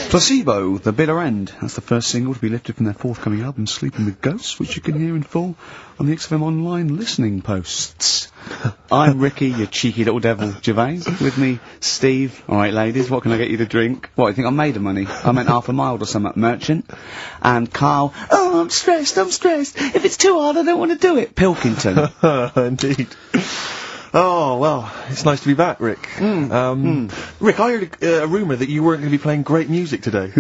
Placebo, The Bitter End. That's the first single to be lifted from their forthcoming album, Sleeping with Ghosts, which you can hear in full on the XFM Online listening posts. I'm Ricky, you cheeky little devil, Gervais. With me, Steve. Alright, ladies, what can I get you to drink? What, you think I'm made of money? I meant half a mile or something, merchant. And Karl, oh, I'm stressed. If it's too hard, I don't want to do it. Pilkington. Indeed. Oh, well, it's nice to be back, Rick. Rick, I heard a rumour that you weren't going to be playing great music today.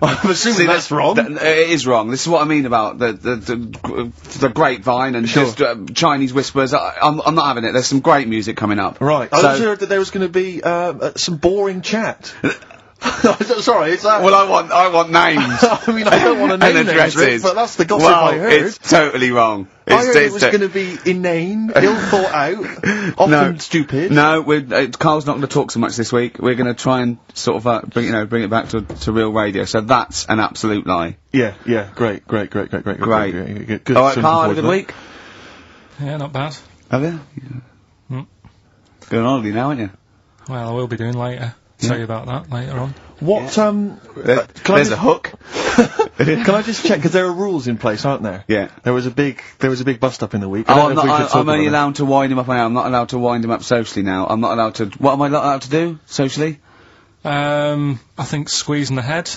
I'm assuming that's wrong. It is wrong. This is what I mean about the grapevine and just Chinese whispers. I'm not having it. There's some great music coming up. Right. I also heard that there was going to be some boring chat. Sorry, is that... Well, I want names. I mean, I don't want to name names, Rick, but that's the gossip I heard. It's totally wrong. I heard it was going to be inane, ill thought out, often stupid. No, Karl's not going to talk so much this week. We're going to try and sort of bring it back to real radio. So that's an absolute lie. Yeah, great. Good. All right, Karl, had a good week? Yeah, not bad. Have you? Mm. Going on holiday now, aren't you? Well, I will be doing later. Tell you about that later on. What, there's a hook. Can I just check, because there are rules in place, aren't there? Yeah. There was a big bust up in the week. I'm only allowed to wind him up. I'm not allowed to wind him up socially now. I'm not allowed to, what am I not allowed to do, socially? I think squeezing the head,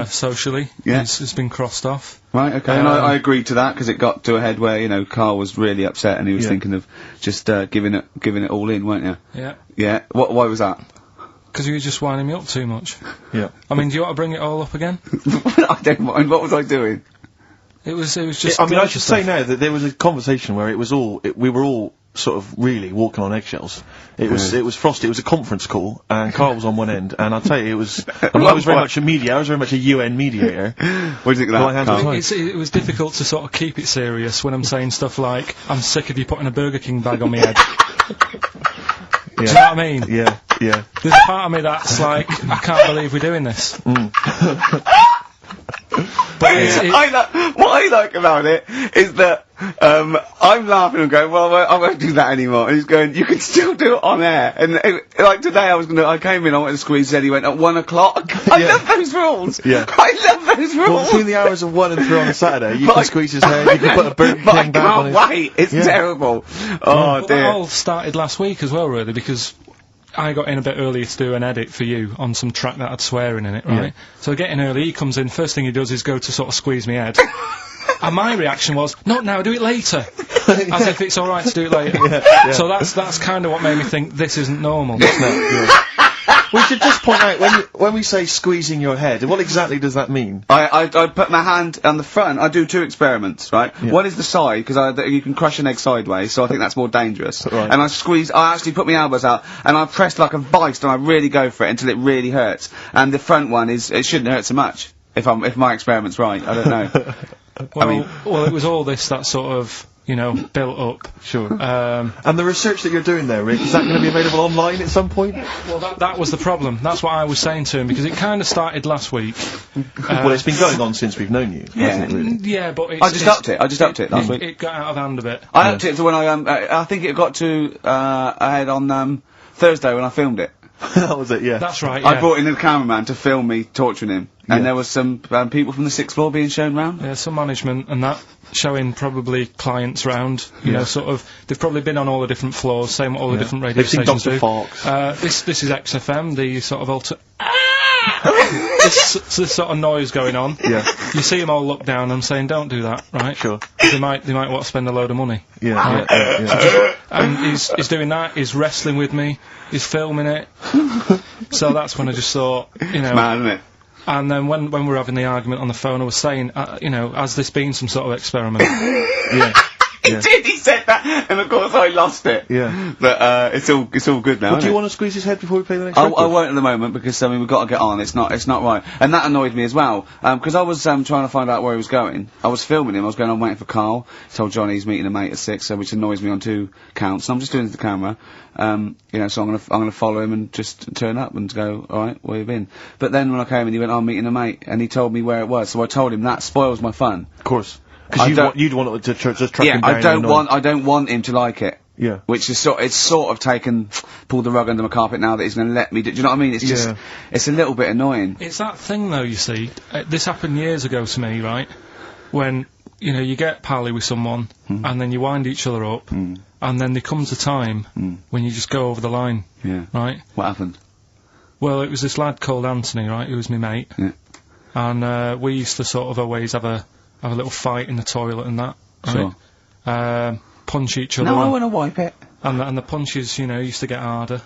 socially, has been crossed off. Right, okay, and I agreed to that, because it got to a head where, you know, Karl was really upset, and he was thinking of just, giving it all in, weren't you? Yeah. Yeah, why was that? Because you were just winding me up too much. Yeah. I mean, do you want to bring it all up again? I don't mind. What was I doing? It was just... I mean, I should say now that there was a conversation where we were all sort of really walking on eggshells. It was frosty. It was a conference call, and Karl was on one end, and I'll tell you, it was... I mean, I was very much a mediator. I was very much a UN mediator. What do you think of that, It was difficult to sort of keep it serious when I'm saying stuff like, I'm sick of you putting a Burger King bag on my head. Do you know what I mean? Yeah. There's a part of me that's like, I can't believe we're doing this. But what I like about it is that I'm laughing and going, well, I won't do that anymore. And he's going, you can still do it on air. And like today, I came in, I went to squeeze his head, he went at 1 o'clock. I love those rules. Yeah. I love those rules. Well, between the hours of 1 and 3 on a Saturday, you can squeeze his head, you can put a Burger King bag on his... I can't wait. It's terrible. Oh, dear. That all started last week as well, really, because I got in a bit earlier to do an edit for you on some track that had swearing in it, right? Yeah. So I get in early, he comes in, first thing he does is go to sort of squeeze me head. And my reaction was, not now, do it later. As if it's alright to do it later. Yeah. So that's kind of what made me think this isn't normal. We should just point out, when we say squeezing your head, what exactly does that mean? I put my hand on the front. I do 2 experiments, right? Yeah. One is the side, because you can crush an egg sideways, so I think that's more dangerous. Right. And I actually put my elbows out, and I press like a vice, and I really go for it until it really hurts. And the front one it shouldn't hurt so much, if my experiment's right. I don't know. Well, it was all this that sort of, you know, built up. Sure. And the research that you're doing there, Rick, is that going to be available online at some point? Well, that was the problem. That's what I was saying to him, because it kind of started last week. Well, it's been going on since we've known you, hasn't it, really? Yeah, but I just upped it last week. It got out of hand a bit. I upped it to when I think it got to, ahead on, Thursday when I filmed it. That was it, yeah. That's right, yeah. I brought in a cameraman to film me torturing him. And there was some people from the 6th floor being shown round. Yeah, some management and that, showing probably clients round. You know, sort of, they've probably been on all the different floors, same what all the different radio stations do. They've seen Dr. Fox. This is XFM, the sort of this sort of noise going on. Yeah. You see them all look down and saying, don't do that, right? Sure. They might want to spend a load of money. Yeah. And he's doing that, he's wrestling with me, he's filming it. So that's when I just thought, you know... It's mad, isn't it? And then when we were having the argument on the phone, I was saying, you know, has this been some sort of experiment? Yeah. He did, he said that, and of course I lost it. Yeah. But, it's all good now, do you want to squeeze his head before we play the next record? I won't at the moment, because, I mean, we've got to get on, it's not right. And that annoyed me as well, because I was, trying to find out where he was going. I was filming him, I was going on waiting for Karl. He told Johnny he's meeting a mate at 6, which annoys me on 2 counts, and I'm just doing it to the camera. You know, so I'm gonna follow him and just turn up and go, alright, where you been? But then when I came in, he went, I'm meeting a mate, and he told me where it was, so I told him that spoils my fun. Of course. Because you'd want it to just track him down. I don't want him to like it. Yeah. Which is it's sort of pulled the rug under my carpet now that he's going to let me do you know what I mean? It's just, it's a little bit annoying. It's that thing though, you see, this happened years ago to me, right? When, you know, you get pally with someone, and then you wind each other up, and then there comes a time when you just go over the line, right? What happened? Well, it was this lad called Anthony, right, who was my mate, and we used to sort of always have a little fight in the toilet and that, right? Sure. Punch each other. No, I want to wipe it. And the punches, you know, used to get harder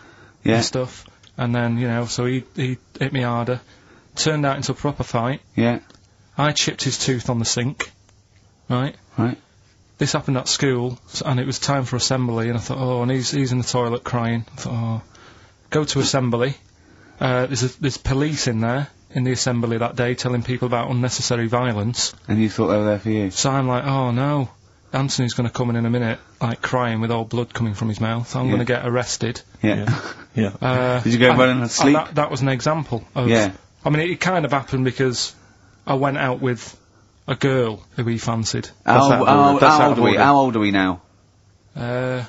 and stuff. And then, you know, so he hit me harder. Turned out into a proper fight. Yeah. I chipped his tooth on the sink. Right? Right. This happened at school, and it was time for assembly, and I thought, oh, and he's in the toilet crying. I thought, oh, go to assembly. There's police in there, in the assembly that day, telling people about unnecessary violence. And you thought they were there for you? So I'm like, oh no. Anthony's going to come in a minute, like crying with all blood coming from his mouth. I'm going to get arrested. Yeah. Yeah. Did you go running and sleep? That was an example of... Yeah. I mean, it kind of happened because I went out with a girl who he fancied. How old are we now? About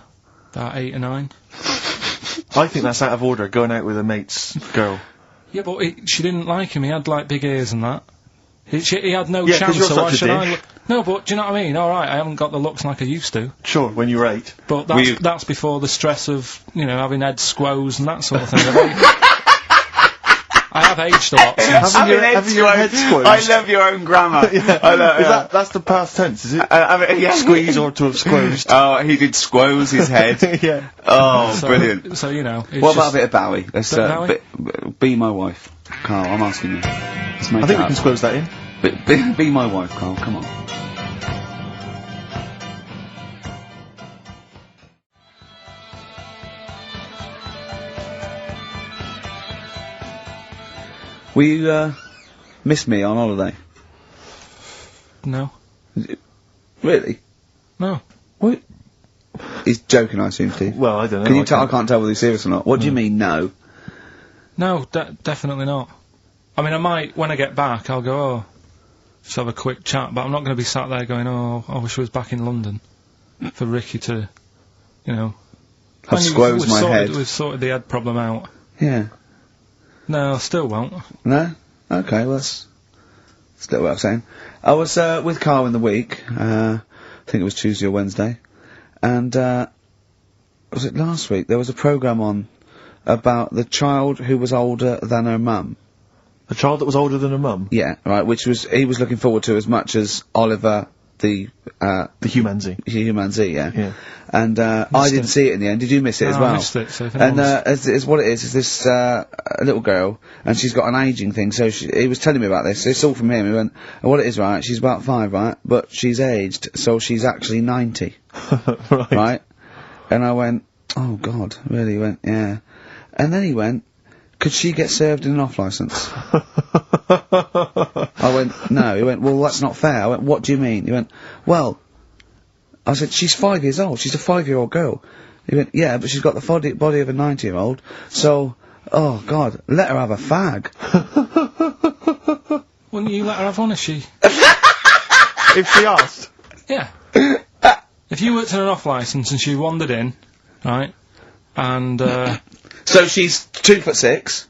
8 or 9. I think that's out of order, going out with a mate's girl. Yeah, but she didn't like him. He had, like, big ears and that. He had no Yeah, 'cause chance, you're so such why a should I dick. look... No, but do you know what I mean? Alright, I haven't got the looks like I used to. Sure, when you were 8. But that's before the stress of, you know, having head squoes and that sort of thing. I have aged a lot since. Having your head squoze. I love your own grammar. That's the past tense, is it? Squeeze or to have squozed. Oh, he did squoze his head. Yeah. Oh, brilliant. So, you know... What about a bit of Bowie? Let's, Bowie? be my wife. Carl, I'm asking you. Let's make I think it we can squoze that in. Be my wife, Carl, come on. Will you, miss me on holiday? No. Really? No. What? He's joking, I assume, Steve. Well, I don't know. Can you tell? I can't tell whether he's serious or not. What do you mean, no? No, definitely not. I mean, I might, when I get back, I'll go, oh, just have a quick chat, but I'm not going to be sat there going, oh, I wish I was back in London for Ricky to, you know... I've squozed my head. We've sorted the head problem out. Yeah. No, I still won't. No? Okay, well, that's still what I'm saying. I was, with Carl in the week, I think it was Tuesday or Wednesday, and, was it last week? There was a programme on about the child who was older than her mum. A child that was older than her mum? Yeah, right, he was looking forward to as much as Oliver, the Humanzee. Humanzee, yeah. And, I didn't see it in the end. Did you miss it as well? I missed it, so if and, it's what it is this, little girl, and she's got an ageing thing, so he was telling me about this, it's all from him, he went, what it is, right, she's about 5, right, but she's aged, so she's actually 90. Right? And I went, oh god, really? He went, yeah. And then he went, could she get served in an off-licence? I went, no. He went, well, that's not fair. I went, what do you mean? He went, well, I said, she's 5 years old. She's a 5-year-old girl. He went, yeah, but she's got the body of a 90-year-old. So, oh, God, let her have a fag. Wouldn't you let her have one if she... If she asked? Yeah. If you worked on an off-licence and she wandered in, right, and, So she's 2'6".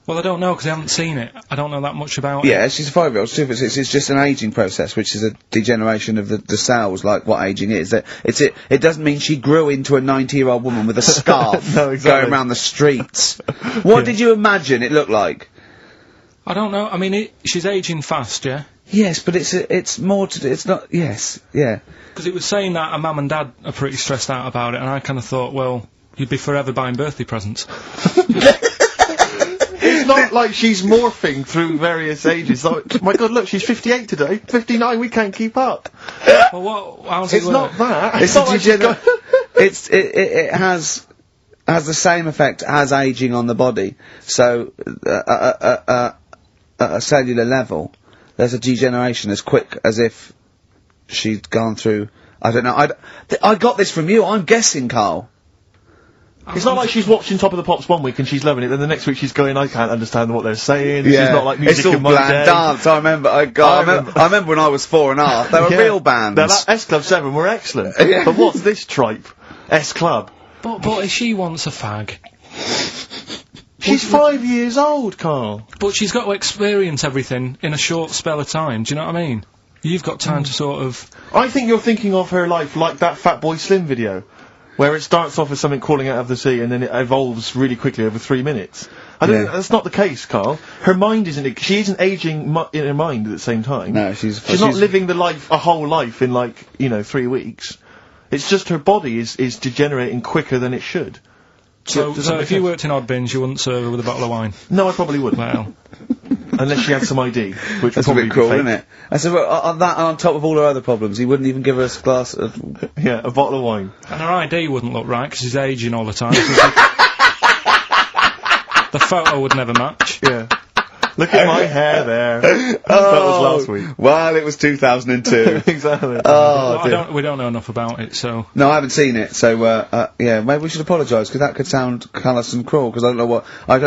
well, I don't know, because I haven't seen it. I don't know that much about it. Yeah, she's a 5-year-old, 2'6". It's just an ageing process, which is a degeneration of the cells, like what ageing is. It doesn't mean she grew into a 90-year-old woman with a scarf No, exactly. going around the streets. What did you imagine it looked like? I don't know. I mean, she's ageing fast, yeah? Yes, but it's more to do, it's not, yes, yeah. Because it was saying that her mum and dad are pretty stressed out about it, and I kind of thought, well, you'd be forever buying birthday presents. It's not like she's morphing through various ages. Like, my god, look, she's 58 today. 59, we can't keep up. Well, how's it It's work? not that. It's not like she's got- it has the same effect as aging on the body. So, at a cellular level, there's a degeneration as quick as if she'd gone through, I don't know, I got this from you, I'm guessing, Carl. It's not like she's watching Top of the Pops one week and she's loving it, then the next week she's going, I can't understand what they're saying, this is not like music it's all in my bland day. dance, I remember, I remember when I was 4 and a half, they were Yeah. real band. Now, that S Club 7 were excellent. Yeah. But what's this tripe? S Club. But if she wants a fag... She's 5 years old, Carl. But she's got to experience everything in a short spell of time, do you know what I mean? You've got time to sort of... I think you're thinking of her life like that Fatboy Slim video, where it starts off as something crawling out of the sea and then it evolves really quickly over 3 minutes. I don't. That's not the case, Carl. Her mind isn't. She isn't aging in her mind at the same time. No, she's not living a whole life in 3 weeks. It's just her body is degenerating quicker than it should. So if you worked in odd bins, you wouldn't serve her with a bottle of wine? No, I probably wouldn't. Well... Unless she had some ID, which That's would a probably bit cruel, be fake. isn't it? I said, well, on that, and on top of all her other problems, he wouldn't even give her a glass of... Yeah, a bottle of wine. And her ID wouldn't look right, because she's ageing all the time. The photo would never match. Yeah. Look at my hair there. That was last week. Well, it was 2002. Exactly. Well, we don't know enough about it, so... No, I haven't seen it, so, yeah, maybe we should apologise, because that could sound callous and cruel, because I don't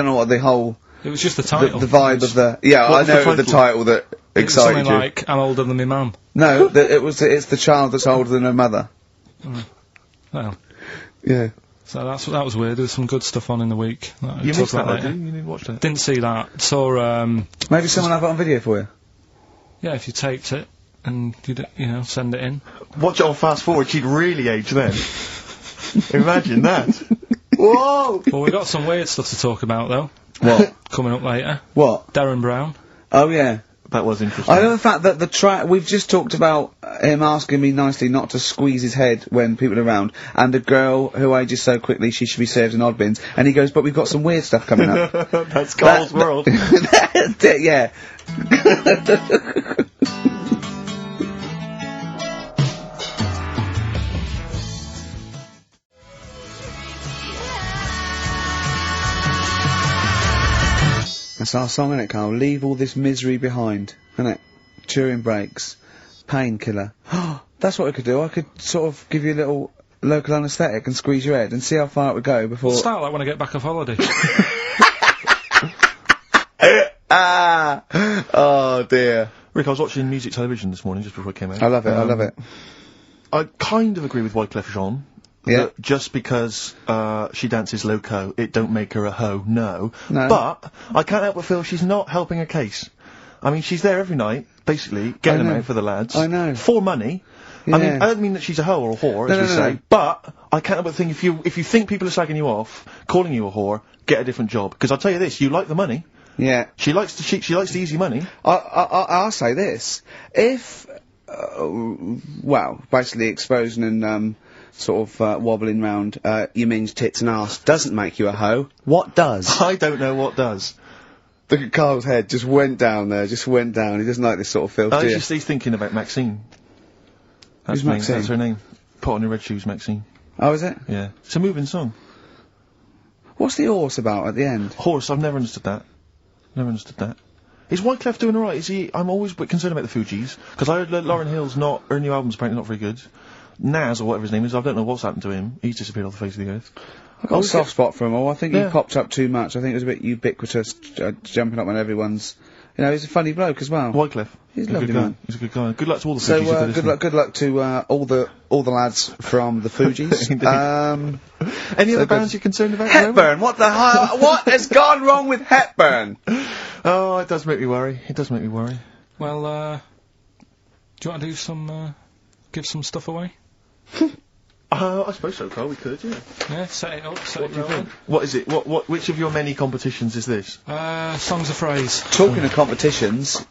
know what the whole... It was just the title. The vibe of the... Yeah, What I was the know title? the title that excited something you. like, I'm older than my mum. No, it's the child that's older than her mother. Well, Yeah. so that was weird. There was some good stuff on in the week. You missed that, though, didn't you? You didn't watch that. Didn't see that. Saw, Maybe someone have it on video for you. yeah, if you taped it and you send it in. Watch it on fast forward, she'd really age then. Imagine that. Whoa! Well, we got some weird stuff to talk about though. What? Coming up later. What? Darren Brown. Oh, yeah. That was interesting. I know the fact that the track, we've just talked about him asking me nicely not to squeeze his head when people are around, and a girl who ages so quickly she should be served in odd bins, and he goes, but we've got some weird stuff coming up. That's Carl's world. That's it, yeah. That's our song, innit, Carl? Leave all this misery behind, innit? Turing brakes. Painkiller. That's what we could do. I could sort of give you a little local anaesthetic and squeeze your head and see how far it would go before... Start like when I get back off holiday. Oh, dear. Rick, I was watching music television this morning just before I came out. I love it, I love it. I kind of agree with Wyclef Jean. Yeah. That just because she dances loco, it don't make her a hoe, no. No. But I can't help but feel she's not helping her case. I mean, she's there every night, basically, getting them know. out for the lads. I know. For money. I mean, I don't mean that she's a hoe or a whore, as we say, no. but I can't help but think if you think people are slagging you off, calling you a whore, get a different job. Because I'll tell you this, you like the money. Yeah. She likes the easy money. I'll say this. If, well, basically exposing and, sort of, wobbling round, your minge tits and arse doesn't make you a hoe, what does? I don't know what does. Look at Carl's head, just went down there, just went down. He doesn't like this sort of filth, do you? He's thinking about Maxine. That's Who's me, Maxine? That's her name. Put on your red shoes, Maxine. Oh, is it? Yeah. It's a moving song. What's the horse about at the end? Horse, I've never understood that. Never understood that. Is Wyclef doing alright? Is he? I'm always a bit concerned about the Fugees. Because I heard that Lauryn Hill's her new album's apparently not very good. Nas, or whatever his name is, I don't know what's happened to him. He's disappeared off the face of the earth. I've got a soft spot for him all. I think Yeah. he popped up too much. I think it was a bit ubiquitous, jumping up on everyone's... You know, he's a funny bloke as well. Wyclef. He's a a lovely good guy. man. He's a good guy. Good luck to all the So, Fugees if they're listening. good luck to, all the lads from the Fugees. Indeed. Any other bands you're concerned about? at the moment? Hepburn, what the hell? What has gone wrong with Hepburn? Oh, it does make me worry. It does make me worry. Well, do you want to do some, give some stuff away? I suppose so, Carl. We could, yeah. Yeah, set it up, set What it do you rolling. think? What is it? Which of your many competitions is this? Songs of phrase. Talking of competitions,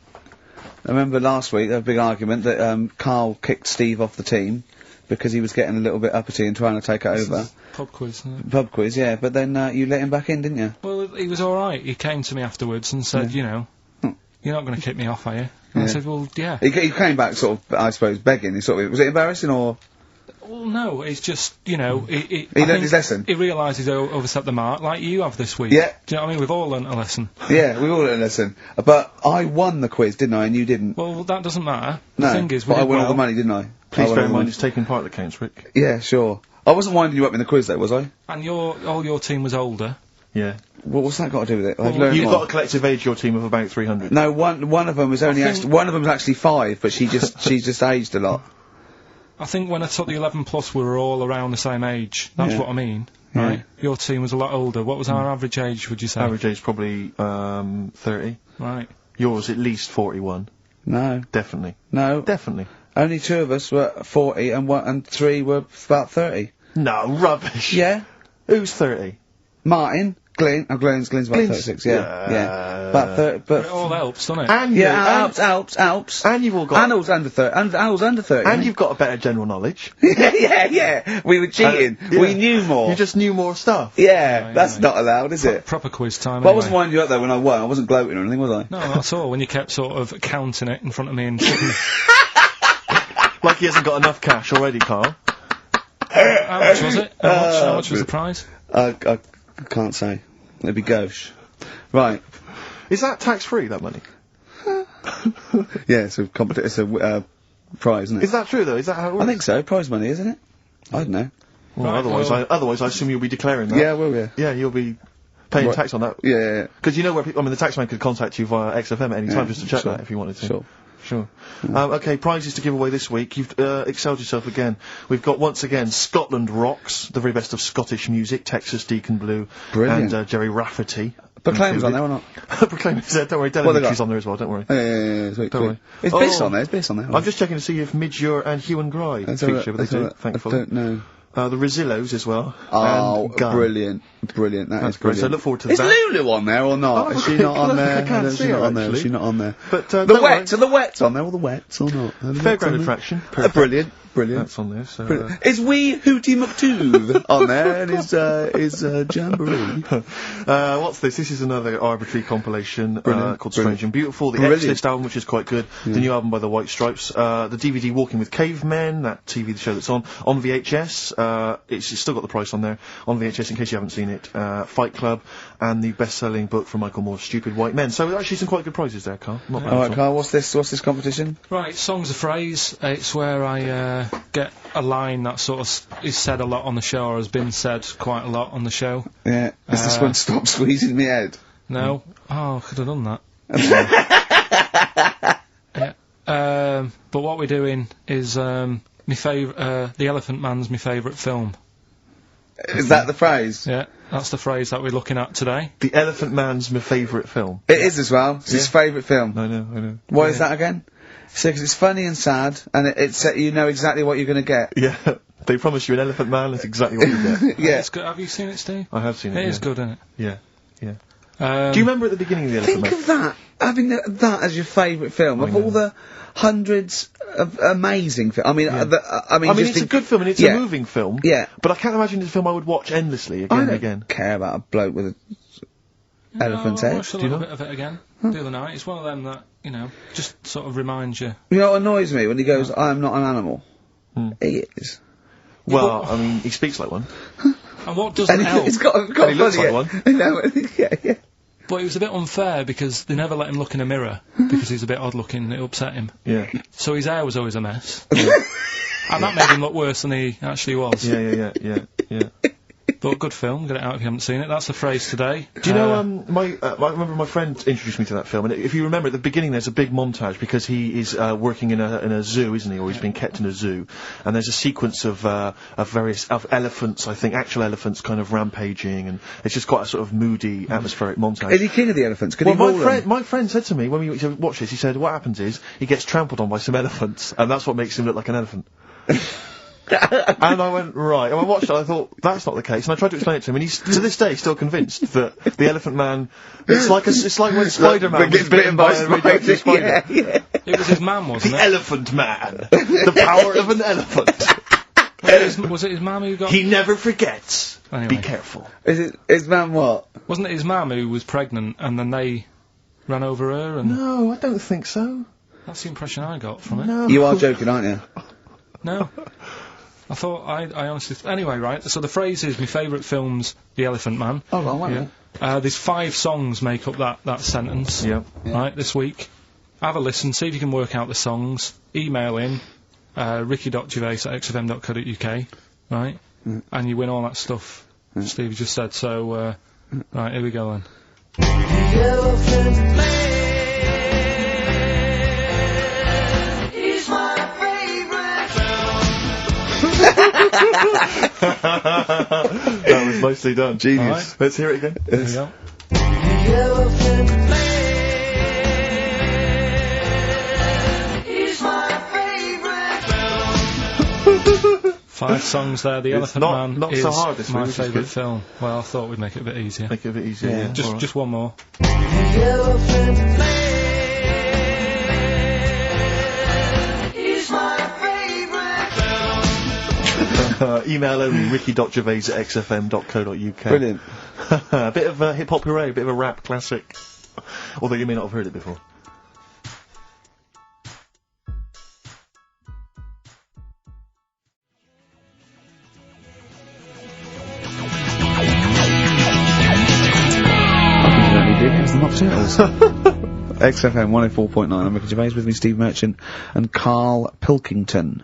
I remember last week there was a big argument that Carl kicked Steve off the team because he was getting a little bit uppity and trying to take it over. Pub quiz, isn't it? Pub quiz, yeah, but then you let him back in, didn't you? Well, he was alright. He came to me afterwards and said, you know, you're not going to kick me off, are you? And I Yeah. said, well, yeah. He came back sort of, I suppose, begging. He sort of, was it embarrassing or? Well, no, it's just, you know... He learned his lesson? He realised he's overstepped the mark, like you have this week. Yeah. Do you know what I mean? We've all learnt a lesson. Yeah, we all learned a lesson. But I won the quiz, didn't I? And you didn't. Well, that doesn't matter. No, The thing is, we but I did won all well. the money, didn't I? Please I won bear all in the mind money. it's taking part that counts, Rick. Yeah, sure. I wasn't winding you up in the quiz though, was I? And all your team was older. Yeah. What's that got to do with it? I've Well, learned You've more. got a collective age, your team, of about 300. No, one of them was only think- one of them's actually 5, but she just aged a lot. I think when I took the 11 plus, we were all around the same age. That's what I mean, right? Your team was a lot older. What was our average age, would you say? Average age probably 30. Right. Yours at least 41. No. Definitely. No. Definitely. Only 2 of us were 40 and 3 were about 30. No, rubbish. Yeah. Who's 30? Martin. Glenn's about 36, yeah. About 30, but... It all helps, doesn't it? And Alps. And you've all got... Al's under 30, Al's under 30. And you've got a better general knowledge. yeah. We were cheating. We knew more. You just knew more stuff. Yeah, that's not allowed, is it? Proper quiz time, But I anyway. wasn't winding you up, though, when I won. I wasn't gloating or anything, was I? No, not at all, when you kept sort of counting it in front of me and sitting... Like he hasn't got enough cash already, Carl. How much was it? How much was the prize? I can't say. It'd be gauche. Right. Is that tax-free, that money? Yeah, it's a prize, isn't it? Is that true, though? Is that how it works? I think so. Prize money, isn't it? I don't know. Well, Right, otherwise I assume you'll be declaring that. Yeah, well, yeah. Yeah, you'll be paying tax on that. Yeah. Because you know where people... I mean, the taxman could contact you via XFM at any time just to check that if you wanted to. Sure. Okay, prizes to give away this week. You've excelled yourself again. We've got, once again, Scotland Rocks, the very best of Scottish music, Texas Deacon Blue, Brilliant. and Jerry Rafferty. Proclaim's on there or not? Proclaim's there, don't worry. Delegate's on there as well, don't worry. Yeah, sweet. Don't worry. It's Biss on there, it's Biss on there. I'm just checking to see if Midge Ure and Hugh and Gry feature, but they do, thankfully. I don't know. The Rosillos as well. Oh, and Gun. brilliant. That's great. So I look forward to Is that. Lulu on there or not? Is she not on there? I can't see her, actually. Is she not on there? But, Are the Wets on there, or the Wets or not? Fairground attraction. Brilliant. That's on there, so... Is Wee Hootie McTooth on there, and is Jamboree? What's this? This is another arbitrary compilation called Strange and Beautiful. The X-List album, which is quite good. The new album by the White Stripes. The DVD Walking with Cavemen, that TV show that's on VHS. It's still got the price on there. On VHS, in case you haven't seen it. Fight Club, and the best-selling book from Michael Moore's Stupid White Men. So actually some quite good prizes there, Carl. Not bad. Alright, Carl, what's this competition? Right, Song's a Phrase. It's where I get a line that sort of is said a lot on the show, or has been said quite a lot on the show. Yeah. Is this one Stop Squeezing Me Head? No. Oh, I could have done that. Yeah. But what we're doing is my favourite. The Elephant Man's my favourite film. Is that the phrase? Yeah, that's the phrase that we're looking at today. The Elephant Man's my favourite film. It is as well. It's his favourite film. I know. Why is that again? So, 'cause it's funny and sad, and it's you know exactly what you're going to get. Yeah, they promise you an Elephant Man, that's exactly what you get. Yeah. It's good. Have you seen it, Steve? I have seen it. It is good, isn't it? Yeah. Do you remember at the beginning of the Elephant Man? Think of that, having that as your favourite film, of all the hundreds of amazing films. I mean, it's a good film, and it's a moving film. Yeah. But I can't imagine it's a film I would watch endlessly again and again. I don't care about a bloke with an elephant's I head. watched a little bit of it again the other night. It's one of them that, just sort of reminds you. You know what annoys me? When he goes, I'm not an animal. He is. Well, I mean, he speaks like one. And what doesn't help... It's got and he looks like one. No, yeah. But it was a bit unfair because they never let him look in a mirror because he's a bit odd looking and it upset him. Yeah. So his hair was always a mess. And that made him look worse than he actually was. Yeah. But good film, get it out if you haven't seen it. That's the phrase today. Do you know, I remember my friend introduced me to that film, and if you remember at the beginning there's a big montage because he is working in a zoo, isn't he, or he's being kept in a zoo, and there's a sequence of various elephants, I think, actual elephants kind of rampaging, and it's just quite a sort of moody, atmospheric montage. Is he king of the elephants? Could he rule them? My friend said to me when we watched this, he said, what happens is, he gets trampled on by some elephants, and that's what makes him look like an elephant. And I went, right, and I watched it, I thought, that's not the case, and I tried to explain it to him, and he's, to this day, still convinced that the Elephant Man, it's like when Spider-Man was bitten by a radioactive spider. Yeah. It was his man, wasn't The it? Elephant Man! The power of an elephant! Was it his mum who got... He never forgets. Anyway. Be careful. Is man what? Wasn't it his mum who was pregnant and then they ran over her and... No, I don't think so. That's the impression I got from it. No. You are joking, aren't you? No. I thought, I honestly... Anyway, right, so the phrase is, my favourite film's The Elephant Man. Oh, well, wait There's 5 songs make up that sentence. Yeah. Right, this week. Have a listen, see if you can work out the songs. Email in, ricky.gervais@xfm.co.uk, right? And you win all that stuff Steve just said, so, right, here we go then. The Elephant Man. He's my favourite film. was nicely done. Genius. Alright. Let's hear it again. There we go. Five songs there. The Elephant Man not is so hard this my week, which is favourite good. film. Well, I thought we'd make it a bit easier. Make it a bit easier. Yeah. Just one more. Email only ricky.gervais@xfm.co.uk. Brilliant. A bit of hip hop hooray, a bit of a rap classic. Although you may not have heard it before. It's the Mock Turtles. XFM 104.9. I'm Ricky Gervais, with me Steve Merchant and Karl Pilkington.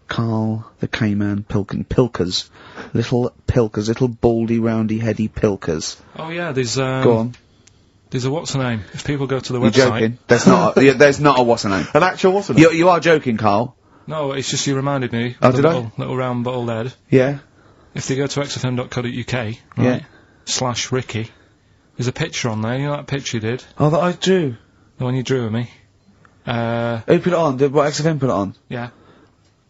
Karl the K-Man Pilkers. Little Pilkers, little baldy, roundy, heady Pilkers. Oh yeah, there's Go on. There's a what's the name? If people go to the You're website. joking. There's not a, there's not a what's the name. An actual what's the name? You are joking, Karl. No, it's just you reminded me. Oh, of the did I? little round bald head. Yeah. If they go to xfm.co.uk, right, Yeah. /Ricky, there's a picture on there. You know that picture you did? Oh, that I drew. The one you drew of me. Who put it on? Did what XFM put it on? Yeah.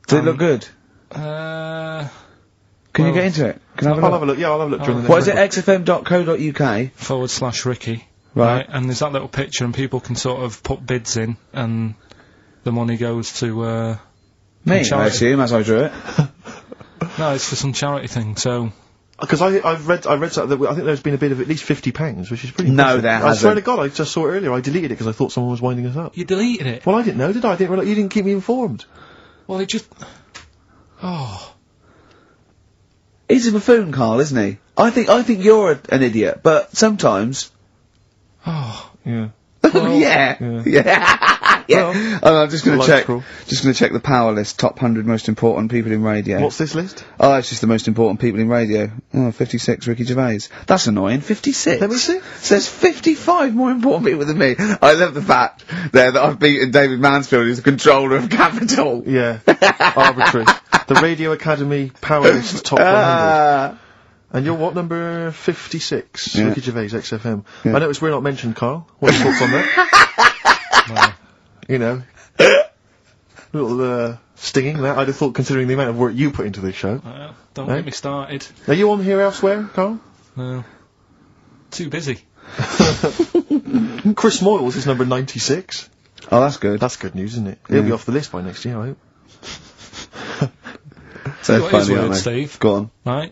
Did it look good? Can Can you get into it? Can I have a I'll look? have a look. Yeah, I'll have a look during the What is next it? xfm.co.uk. /Ricky. Right. And there's that little picture, and people can sort of put bids in, and the money goes to, Me, I charity. assume, as I drew it. No, it's for some charity thing, so... Because I read something that I think there's been a bid of at least £50, which is pretty No, impressive. there I swear hasn't. to God, I just saw it earlier. I deleted it because I thought someone was winding us up. You deleted it? Well, I didn't know, did I? I didn't realise you didn't keep me informed. Well, it just... Oh... He's a buffoon, Karl, isn't he? I think you're an idiot, but sometimes... Oh... Yeah. yeah. Yeah. Oh, I'm just gonna life's check. cruel. Just gonna check the power list. Top 100 most important people in radio. What's this list? Oh, it's just the most important people in radio. Oh, 56, Ricky Gervais. That's annoying. 56. Let me see. Says 55 more important people than me. I love the fact there that I've beaten David Mansfield, who's the controller of Capital. Yeah. Arbitrary. The Radio Academy Power List Top 100. And you're what, number 56? Yeah. Ricky Gervais, XFM. Yeah. I noticed we're not mentioned, Karl. What's your thoughts on that? Well, You know. Little, stinging that. I'd have thought, considering the amount of work you put into this show. don't Eh? get me started. Are you on here elsewhere, Karl? No. Too busy. Chris Moyles is number 96. Oh, that's good. That's good news, isn't it? He'll be Yeah. off the list by next year, I hope. So What is funny, word, aren't they? Steve? Go on. Right.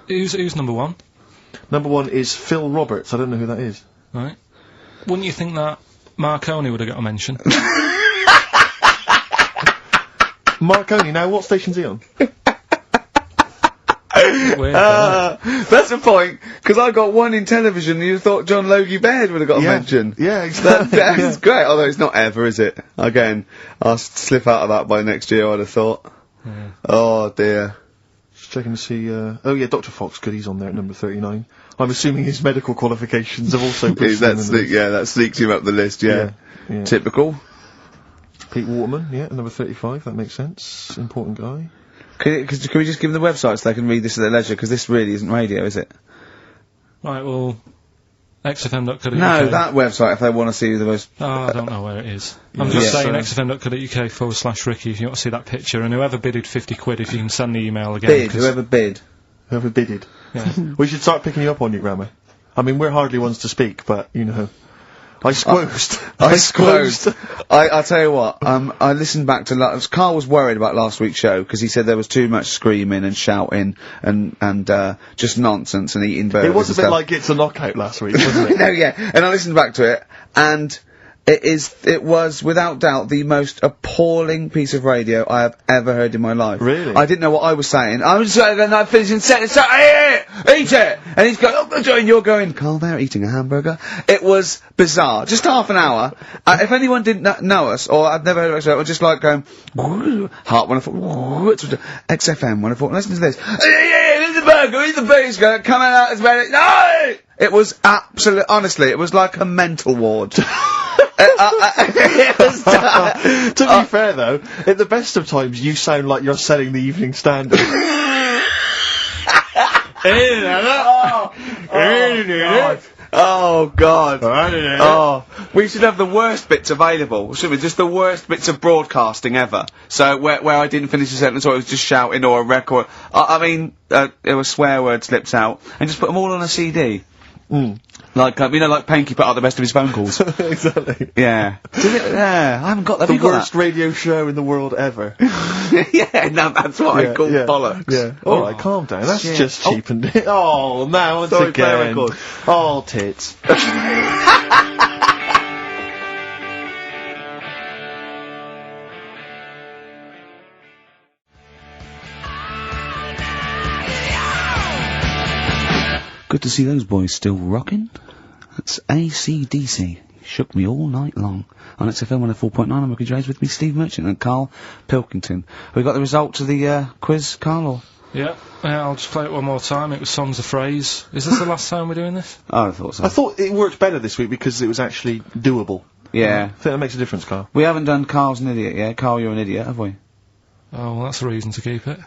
Who's number one? Number 1 is Phil Roberts. I don't know who that is. Right. Wouldn't you think that Marconi would have got a mention? Marconi, now what station's he on? Weird, That's the point, because I got one in television and you thought John Logie Baird would have got a mention. Yeah, exactly. That's great, although it's not ever, is it? Again, I'll slip out of that by next year, I'd have thought. Yeah. Oh dear. Just checking to see, oh yeah, Dr. Fox, good, he's on there at number 39. I'm assuming his medical qualifications have also put him in the list. That sneaks him up the list, yeah. Yeah. Typical. Pete Waterman, yeah, number 35, that makes sense. Important guy. Can we just give them the website so they can read this at their leisure, because this really isn't radio, is it? Right, well, xfm.co.uk. No, that website, if they want to see the most... Oh, I don't know where it is. I'm just Yeah. saying xfm.co.uk /Ricky if you want to see that picture, and whoever bidded 50 quid, if you can send the email again. Bid, 'cause- whoever bid. Whoever bidded. Yeah. We should start picking you up on your grammar. I mean, we're hardly ones to speak, but, you know. I squoosed. I squoosed. I'll tell you what, I listened back to Karl was worried about last week's show, because he said there was too much screaming and shouting and just nonsense and eating burgers. It was a and bit stuff. like It's a Knockout last week, wasn't it? No, yeah, and I listened back to it, and it was without doubt the most appalling piece of radio I have ever heard in my life. Really? I didn't know what I was saying. I was not finishing sentence. Eat it, and he's going, oh, and you're going, Karl, they're eating a hamburger. It was bizarre. Just half an hour. If anyone didn't know us, or I'd never heard of us, it was just like going, Heart 104, XFM 104. Listen to this. Eat the burger, eat the beef, coming out as well. No! It was honestly, it was like a mental ward. It was, To be fair, though, at the best of times, you sound like you're selling the Evening Standard. Oh, God. Oh, we should have the worst bits available, shouldn't we? Just the worst bits of broadcasting ever. So, where I didn't finish a sentence or it was just shouting or a record. I mean, there were swear word slips out. And just put them all on a CD. Like, you know, like Panky put out the best of his phone calls. Exactly. Yeah. Yeah, I haven't got that. The Have you got worst radio show in the world ever. Yeah, no, that's what I call bollocks. Yeah. Alright, calm down. That's Shit. just cheapened it. Oh, now once Sorry, play a again. record. Oh, tits. Good to see those boys still rocking. That's AC/DC. Shook me all night long. On XFM 104.9, I'm Ricky Gervais, with me Steve Merchant and Karl Pilkington. Have we got the results of the quiz, Karl? Or? Yeah, I'll just play it one more time. It was Songs of Phrase. Is this the last time we're doing this? Oh, I thought so. I thought it worked better this week because it was actually doable. Yeah. I think that makes a difference, Karl. We haven't done Karl's an idiot yet. Karl, you're an idiot, have we? Oh, well, that's a reason to keep it.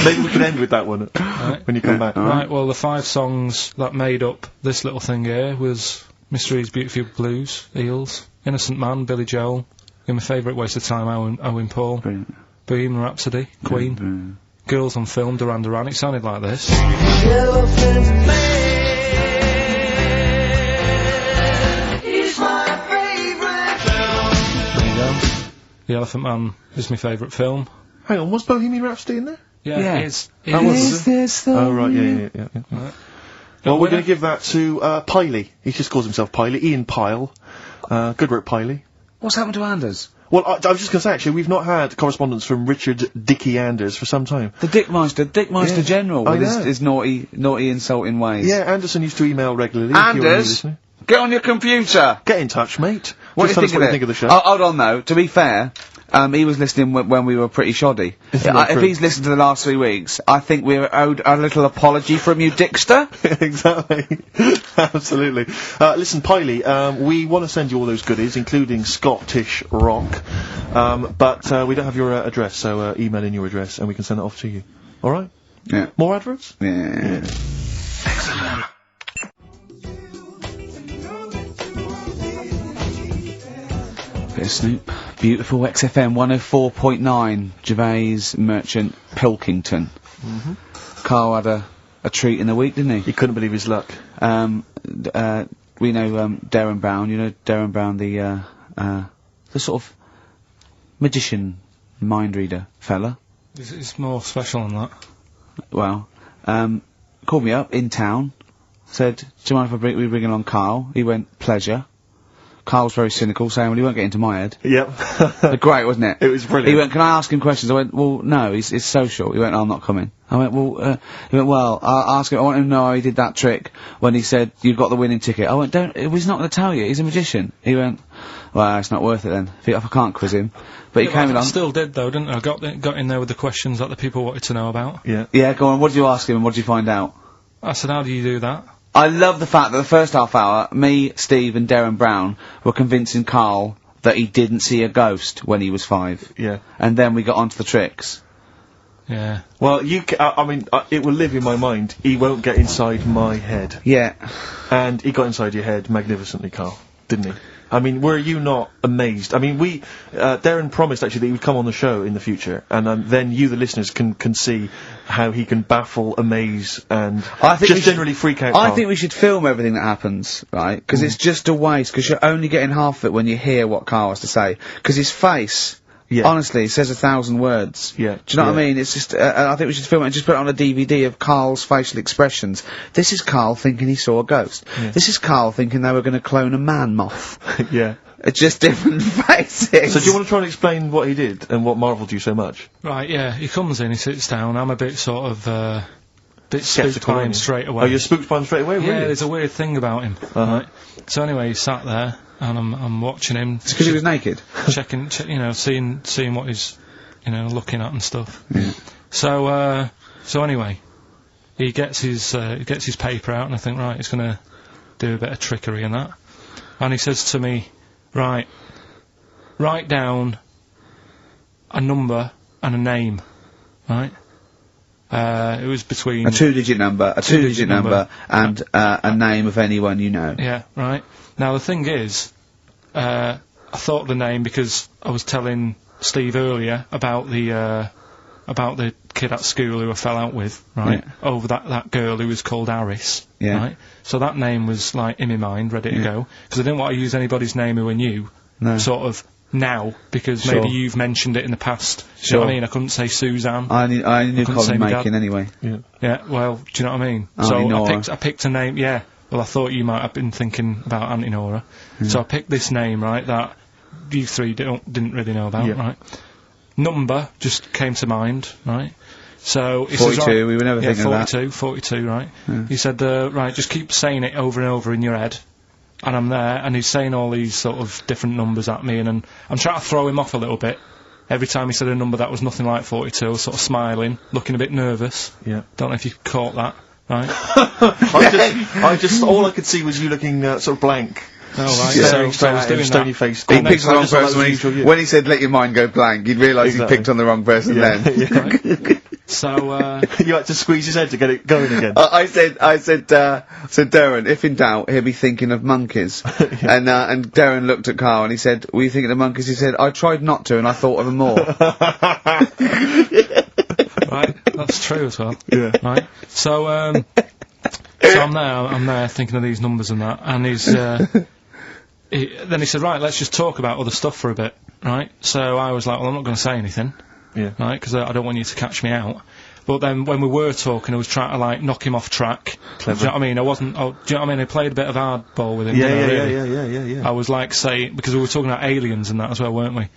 Maybe we can end with that one when you come back. Right, well, the 5 songs that made up this little thing here was Mystery's Beautiful Blues, Eels, Innocent Man, Billy Joel, My Favourite Waste of Time, Owen Paul, Brilliant. Bohemian Rhapsody, Queen, Girls on Film, Duran Duran. It sounded like this. The Elephant Man is my favourite film. Hang on, was Bohemian Rhapsody in there? Yeah. Is It's Oh, right, yeah. Right. Well, we're going to give that to Piley. He just calls himself Piley. Ian Pyle. Good work, Piley. What's happened to Anders? Well, I was just going to say, actually, we've not had correspondence from Richard Dickie Anders for some time. The Dickmeister General, I with know. his naughty, insulting ways. Yeah, Anderson used to email regularly. if you were Anders, listening. get on your computer! Get in touch, mate. What Just do tell you us think what of you think of the show. Oh, hold on though, to be fair, he was listening when we were pretty shoddy. Isn't that If true? he's listened to the last 3 weeks, I think we're owed a little apology from you, Dickster. Exactly. Absolutely. Listen, Piley, we want to send you all those goodies, including Scottish rock, but we don't have your address, so email in your address and we can send it off to you. Alright? Yeah. More adverts? Yeah. Excellent. Bit of Snoop. Beautiful XFM 104.9. Gervais, Merchant, Pilkington. Karl had a treat in the week, didn't he? He couldn't believe his luck. We know Darren Brown. You know Darren Brown, the sort of magician, mind reader fella. It's more special than that. Well, called me up in town. Said, "Do you mind if we bring along Karl?" He went, "Pleasure." Karl's very cynical, saying, "Well, he won't get into my head." Yep. Great, wasn't it? It was brilliant. He went, "Can I ask him questions?" I went, "Well, no, it's social." He went, "I'm not coming." I went, "Well," he went, "Well, I'll ask him, I want him to know how he did that trick when he said, you've got the winning ticket." I went, he's not going to tell you, he's a magician." He went, "Well, it's not worth it then, if I can't quiz him." But he came I along. still did though, didn't I? Got in there with the questions that the people wanted to know about. Yeah. Yeah, go on, what did you ask him and what did you find out? I said, how do you do that? I love the fact that the first half hour, me, Steve and Darren Brown were convincing Karl that he didn't see a ghost when he was 5. Yeah. And then we got onto the tricks. Yeah. Well, I mean, it will live in my mind. He won't get inside my head. Yeah. And he got inside your head magnificently, Karl, didn't he? I mean, were you not amazed? I mean, Darren promised actually that he would come on the show in the future, and then you, the listeners, can see how he can baffle, amaze, and generally freak out. I Karl. think we should film everything that happens, right? Because it's just a waste, because you're only getting half of it when you hear what Karl has to say. Because his face, honestly, says 1,000 words. Yeah. Do you know what I mean? It's just, I think we should film it and just put it on a DVD of Karl's facial expressions. This is Karl thinking he saw a ghost. Yeah. This is Karl thinking they were going to clone a man moth. Yeah. It's just different faces. So do you want to try and explain what he did and what marvelled you so much? Right, yeah, he comes in, he sits down, I'm a bit sort of, bit spooked Skeptical, by aren't him you? straight away. Oh, you're spooked by him straight away, Yeah, really? there's a weird thing about him. Right. So anyway, he sat there, and I'm watching him. It's because he was naked. checking, seeing what he's, looking at and stuff. Yeah. So anyway, he gets his paper out, and I think, right, he's gonna do a bit of trickery and that. And he says to me, right, write down a number and a name, right? It was between... A two-digit number, and a name of anyone you know. Yeah, right. Now, the thing is, I thought of the name because I was telling Steve earlier about the kid at school who I fell out with, right? Yeah. Over that girl who was called Aris, Yeah. right? So that name was, like, in my mind, ready to go. Because I didn't want to use anybody's name who I knew, sort of, now, because maybe you've mentioned it in the past. Do you know what I mean? I couldn't say Suzanne. I knew Colin Makin anyway. Yeah, well, do you know what I mean? Nora. I picked a name, yeah. Well, I thought you might have been thinking about Auntie Nora. So I picked this name, right, that you three didn't really know about, right? Number just came to mind, right? So... 42, we were never thinking of that. 42, right? He said, right, just keep saying it over and over in your head. And I'm there, and he's saying all these sort of different numbers at me, and I'm trying to throw him off a little bit. Every time he said a number that was nothing like 42, I was sort of smiling, looking a bit nervous. Yeah. Don't know if you caught that, right? All I could see was you looking sort of blank. Oh, right. So I was doing stony that. face. He picked the wrong person when he said, let your mind go blank, you'd realise he picked on the wrong person then. Right. So, you had to squeeze his head to get it going again. I said, Darren, if in doubt, he'll be thinking of monkeys. And Darren looked at Carl and he said, were you thinking of monkeys? He said, I tried not to and I thought of them more. Right, that's true as well. Yeah. Right. So I'm there thinking of these numbers and that, and then he said, right, let's just talk about other stuff for a bit, right? So I was like, well, I'm not going to say anything. Yeah. Right, because I don't want you to catch me out. But then when we were talking, I was trying to, like, knock him off track. Clever. Do you know what I mean? Do you know what I mean? I played a bit of hardball with him. Yeah. I was, like, saying... Because we were talking about aliens and that as well, weren't we?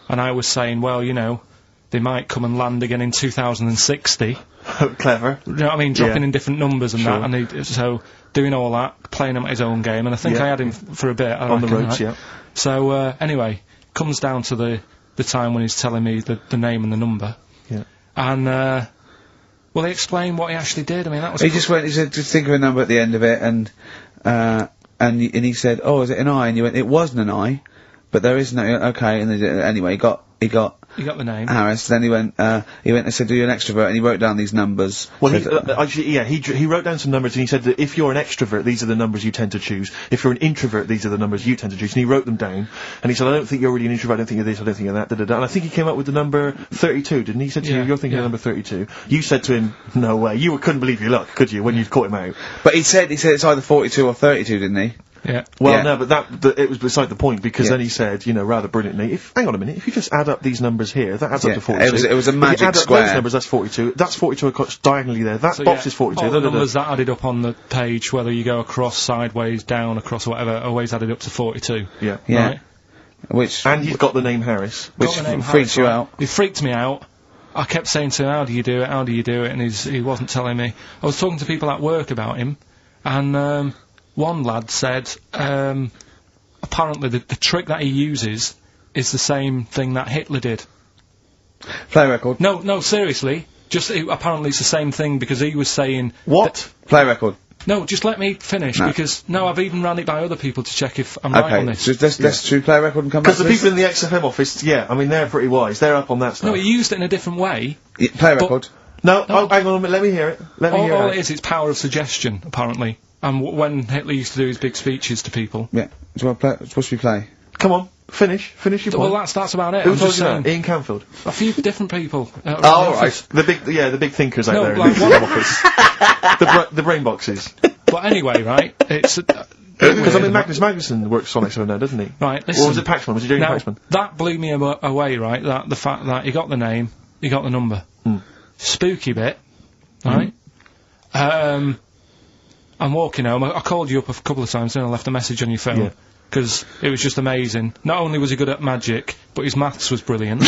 And I was saying, well, you know, they might come and land again in 2060. Clever. Do you know what I mean? Dropping in different numbers and that. And so, doing all that, playing him at his own game. And I think I had him for a bit. On the ropes, right? So, anyway, comes down to the time when he's telling me the name and the number. Yeah. And, well, he explained what he actually did. I mean, that was... He said, just think of a number at the end of it, and he said, oh, is it an I? And you went, it wasn't an I, but there is no, okay, and anyway, he got the name. Harris, then he went and said, are you an extrovert? And he wrote down these numbers. Well, he wrote down some numbers and he said that if you're an extrovert, these are the numbers you tend to choose. If you're an introvert, these are the numbers you tend to choose. And he wrote them down. And he said, I don't think you're really an introvert, I don't think you're this, I don't think you're that, And I think he came up with the number 32, didn't he? He said to you, you're thinking of number 32. You said to him, no way. You couldn't believe your luck, could you, when you'd caught him out? But he said it's either 42 or 32, didn't he? Yeah. Well, no, but it was beside the point, because then he said, you know, rather brilliantly, hang on a minute, if you just add up these numbers here, that adds up to 42. It was a magic if you add square. Up those numbers, that's 42. That's 42 across diagonally there. That box is 42. All the numbers that added up on the page, whether you go across, sideways, down, across, whatever, always added up to 42. Yeah. Right? And you've got the name Harris. Which freaks you out. It freaked me out. I kept saying to him, how do you do it, and he wasn't telling me. I was talking to people at work about him, and, one lad said, apparently the trick that he uses is the same thing that Hitler did. Play record. No, seriously. Apparently it's the same thing, because he was saying... What? Play record. No, just let me finish, because... No, I've even ran it by other people to check if I'm right on this. So let's do play record and come back to this. Because the people in the XFM office, I mean, they're pretty wise. They're up on that stuff. No, he used it in a different way. Play record. No, hang on a minute, let me hear it. All it is, it's power of suggestion, apparently. And when Hitler used to do his big speeches to people. Yeah. So it's supposed to be play. Come on, finish your point. Well, that's about it. Who told you that? Ian Canfield. A few different people. Right. The big thinkers out there in the office. The brain boxes. But anyway, right, it's... Because I mean, Magnus Magnusson works on XFM now, doesn't he? Right, listen. Or was it Paxman? Was he doing Paxman? That blew me away, right, the fact that he got the name, he got the number. Spooky bit, right? I'm walking home. I called you up a couple of times and I left a message on your phone. Because it was just amazing. Not only was he good at magic, but his maths was brilliant.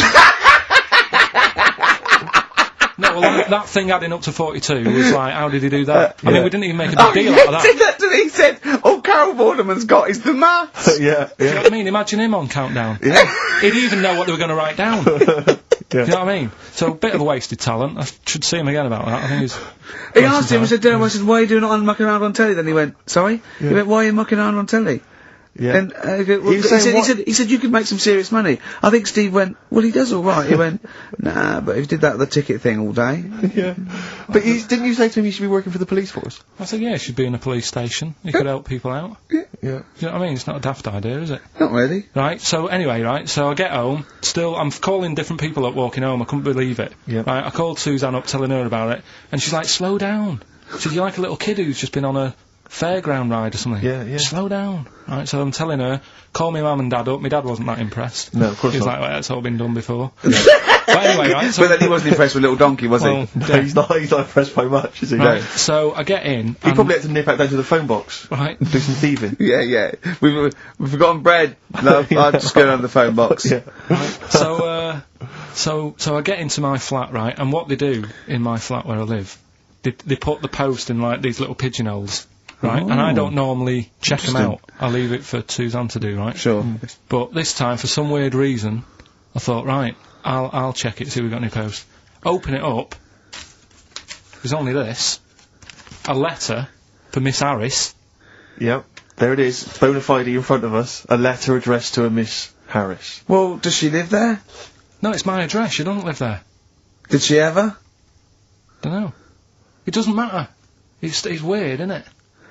No, well, that thing adding up to 42 was like, how did he do that? I mean, we didn't even make a big deal out of that. He said, all Carol Vorderman's got is the maths. You know what I mean? Imagine him on Countdown. He'd even know what they were going to write down. Do you know what I mean? So, a bit of a wasted talent. I should see him again about that. I think he's... He asked him, I said, why are you doing it on mucking around on telly? Then he went, sorry? He went, why are you mucking around on telly? Yeah. And he said you could make some serious money. I think Steve went, well, he does all right. He went, nah, but if he did that the ticket thing all day. Yeah. But didn't you say to him you should be working for the police force? I said, yeah, he should be in a police station. He could help people out. Yeah. Do you know what I mean? It's not a daft idea, is it? Not really. Right, so anyway, right, so I get home, still, I'm calling different people up walking home, I couldn't believe it. Yeah. Right, I called Suzanne up telling her about it, and she's like, slow down. She said, you're like a little kid who's just been on a fairground ride or something. Yeah, yeah. Slow down. Right, so I'm telling her, call me mum and dad up. My dad wasn't that impressed. No, of course He was not. like, well, that's all been done before. But anyway, right, so... But then he wasn't impressed with Little Donkey, was well, he? No, he's not impressed by much, is he? right, so I get in, He and- probably had to nip out down to the phone box. Right. Do some thieving. Yeah. We've forgotten bread. No, I'll just go down the phone box. Yeah. Right, so I get into my flat, right, and what they do in my flat where I live, they put the post in like these little pigeonholes, right, and I don't normally check them out. I leave it for Suzanne to do, right? Sure. But this time, for some weird reason, I thought, right, I'll check it, see if we've got any post. Open it up. There's only this. A letter for Miss Harris. Yep. There it is. Bona fide in front of us. A letter addressed to a Miss Harris. Well, does she live there? No, it's my address. She doesn't live there. Did she ever? Dunno. It doesn't matter. It's weird, isn't it?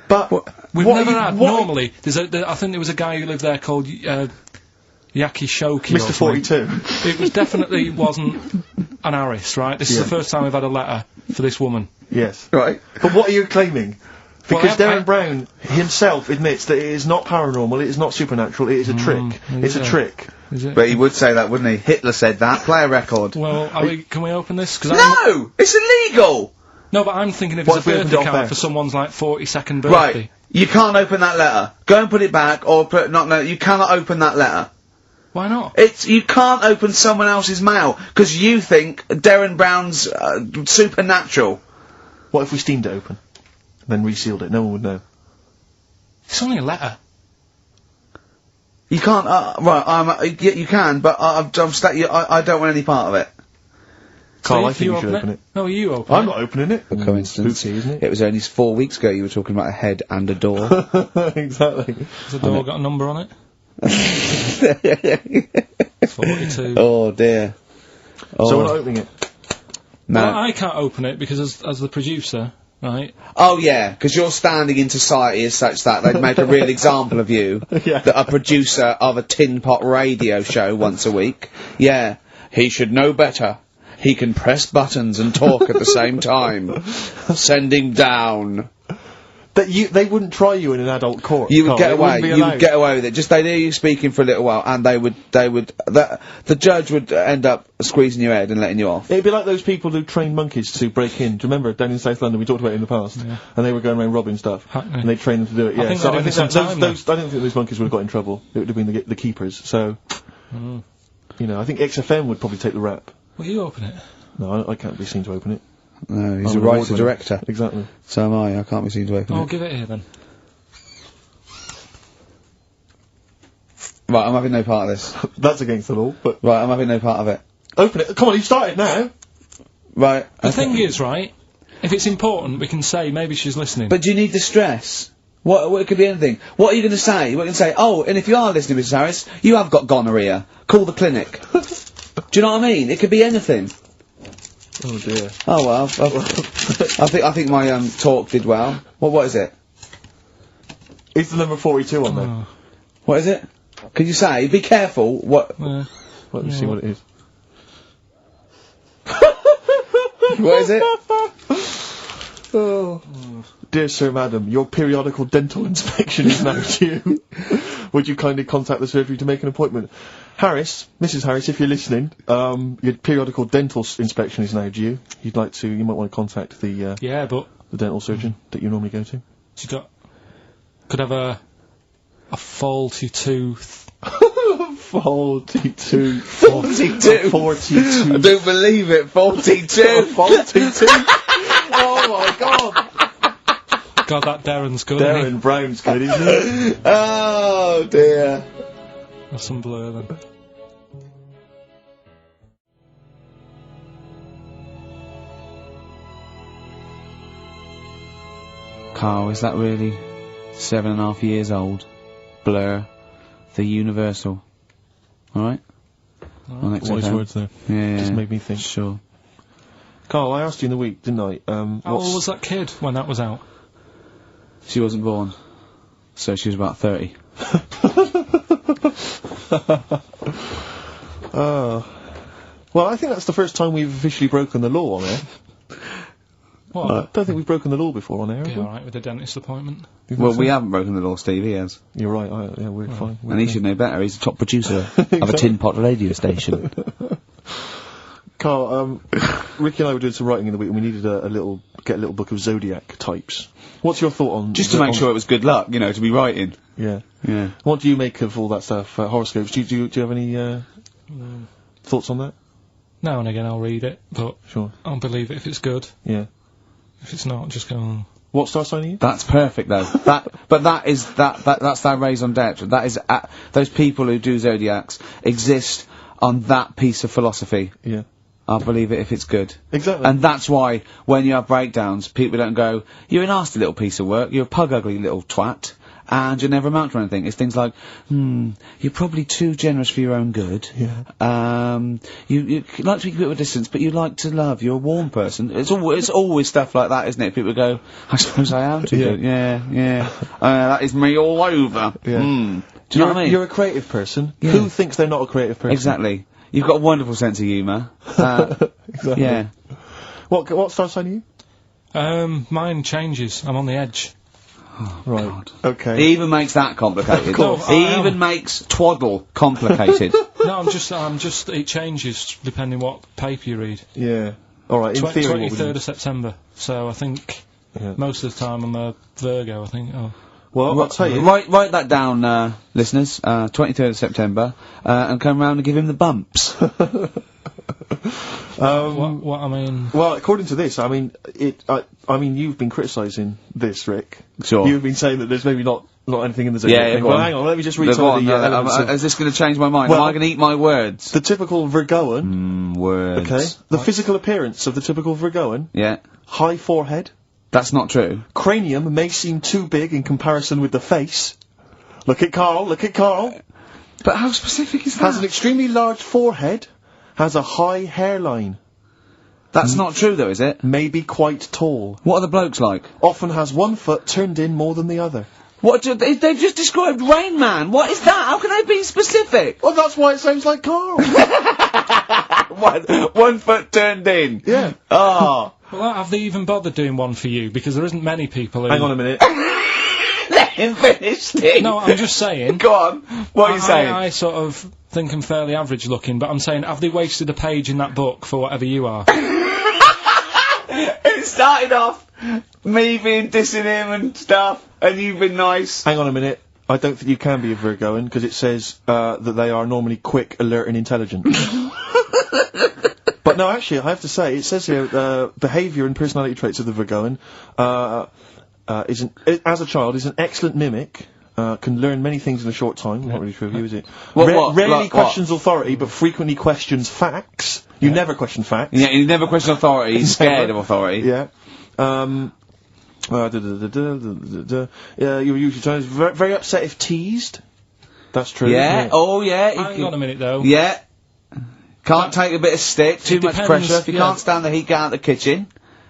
But We've what never you- had. what- Normally, I think there was a guy who lived there called Yaki Shoki. Mr. 42. It was definitely wasn't an Harris, right? This is Yeah. the first time we've had a letter for this woman. Yes. Right. But what are you claiming? Well, Because I- Darren Brown himself admits that it is not paranormal, it is not supernatural, it is a trick. It's a yeah. trick. Is it? But he would say that, wouldn't he? Hitler said that. Play a record. Well, can we open this? 'Cause No! It's illegal! No, but I'm thinking if What it's if a we opened birthday it off card air? for someone's like 42nd birthday. Right. You can't open that letter. Go and put it back, or put you cannot open that letter. Why not? You can't open someone else's mail, because you think Darren Brown's supernatural. What if we steamed it open? Then resealed it, no one would know. It's only a letter. You can't, yeah, you can, but I don't want any part of it. Carl, So I think you should open it. No, you open I'm it. not opening it. A coincidence. Spooky, isn't It was only 4 weeks ago you were talking about a head and a door. it? Exactly. Has the door got a number on it? 42. Oh dear. Oh, So we're not opening it. no. Well, I can't open it because as the producer, right? Oh yeah, because your standing in society is such that they'd make a real example of you. Yeah. That a producer of a tin pot radio show once a week. Yeah, he should know better. He can press buttons and talk at the same time. Sending down. They wouldn't try you in an adult court. You would Carl. get It away. wouldn't be You allowed. would get away with it. Just they'd hear you speaking for a little while, and the judge would end up squeezing your head and letting you off. It'd be like those people who train monkeys to break in. Do you remember down in South London? We talked about it in the past, and they were going around robbing stuff, and they trained them to do it. Yeah, think so they're I doing think it sometime I don't think those monkeys would have got in trouble. It would have been the keepers. So, you know, I think XFM would probably take the rap. Will you open it? No, I can't be seen to open it. No, he's I'm a an writer award winner. director. Exactly. So am I. I can't be seen to open Oh, it. give it here then. Right, I'm having no part of this. That's against the law, but Right, I'm having no part of it. open it. Come on, you started now. Right. The thing is, right, if it's important, we can say maybe she's listening. But do you need the stress? What it could be anything. What are you going to say? What are you going to say? Oh, and if you are listening, Mrs. Harris, you have got gonorrhea. Call the clinic. Do you know what I mean? It could be anything. Oh dear. Oh well. I think my talk did well. What is it? Is the number 42 on there? Oh, What is it? Could you say? Be careful. What? Let me see what it is. What is it? Oh. Dear Sir, Madam, your periodical dental inspection is now due. Would you kindly contact the surgery to make an appointment? Harris, Mrs. Harris, if you're listening, your periodical dental inspection is now due. You might want to contact the yeah, but dental surgeon that you normally go to. she could have a faulty tooth. 42. 42. 42. I don't believe it. 42. 42. Oh my god. God, that Darren's good. isn't he? Darren Brown's good, isn't he? Oh dear. That's some blur then. Carl, is that really 7.5 years old? Blur. the universal. Alright? On Wise XFM. words there. Yeah. Just made me think. Sure. Carl, I asked you in the week, didn't I? How old was that kid when that was out? She wasn't born. So she was about 30. Well, I think that's the first time we've officially broken the law on air. What? I don't think we've broken the law before on air. Be have we? alright with a dentist appointment. You think Well, so? we haven't broken the law, Steve, he has. You're right. Yeah, we're fine. And he should know better, he's the top producer of a tin pot radio station. Carl, Ricky and I were doing some writing in the week, and we needed get a little book of zodiac types. What's your thought on? Just to make sure it was good luck, you know, to be writing. Yeah. Yeah. What do you make of all that stuff? Horoscopes? Do you have any thoughts on that? Now and again I'll read it, but Sure. I'll believe it if it's good. Yeah. If it's not, just go on. What star sign are you? That's perfect, though. That's their raison d'etre. That is, those people who do zodiacs exist on that piece of philosophy. Yeah. I'll believe it if it's good. Exactly. And that's why, when you have breakdowns, people don't go, you're a nasty little piece of work, you're a pug-ugly little twat, and you never amount to anything. It's things like, you're probably too generous for your own good. Yeah. You like to keep a bit of a distance, but you like to love. You're a warm person. It's always stuff like that, isn't it? People go, I suppose I am too good. Yeah. That is me all over. Yeah. Do you know what I mean? You're a creative person. Yeah. Who thinks they're not a creative person? Exactly. You've got a wonderful sense of humour. Exactly. Yeah. What star sign are you? Mine changes. I'm on the edge. Right. God. Okay. He even makes that complicated. Of course. He I even am. makes twaddle complicated. No, I'm just, it changes depending what paper you read. Yeah. All right. In theory, what would 23rd you... of September. So I think most of the time I'm a Virgo, I think. Oh. Well, I'll tell you. Write that down, listeners. 23rd of September, and come round and give him the bumps. What I mean... Well, according to this, I mean, you've been criticising this, Rick. Sure. You've been saying that there's maybe not anything in the zodiac thing. go Well, on. hang on, let me just read Go some on, of the elements of is this going to change my mind? Well- Am I going to eat my words? the typical Virgoan. Words. Okay. The physical appearance of the typical Virgoan. Yeah. High forehead. That's not true. Cranium may seem too big in comparison with the face. Look at Carl. But how specific is that? Has an extremely large forehead. Has a high hairline. That's not true, though, is it? May be quite tall. What are the blokes like? Often has one foot turned in more than the other. They've just described Rain Man. What is that? How can they be specific? Well, that's why it sounds like Carl. one foot turned in. Yeah. Oh. Well, have they even bothered doing one for you? Because there isn't many people who... Hang on a minute. Let him finish, Steve. No, I'm just saying... Go on. What are you saying? I sort of think I'm fairly average looking, but I'm saying, have they wasted a page in that book for whatever you are? It started off me being dissing him and stuff, and you've been nice. Hang on a minute. I don't think you can be a Virgoan, because it says that they are normally quick, alert and intelligent. But no, actually, I have to say, it says here, behaviour and personality traits of the Virgoan, as a child, is an excellent mimic, can learn many things in a short time. Not really true of you, is it? Rarely Like questions authority, but frequently questions facts. You never question facts. Yeah, he never questions authority, he's scared of authority. Yeah. You're usually times very upset if teased. That's true. Yeah, isn't it? oh yeah. Hang on a minute, though. Yeah. Can't take a bit of stick, too much depends, pressure. If you yeah. can't stand the heat, get out of the kitchen.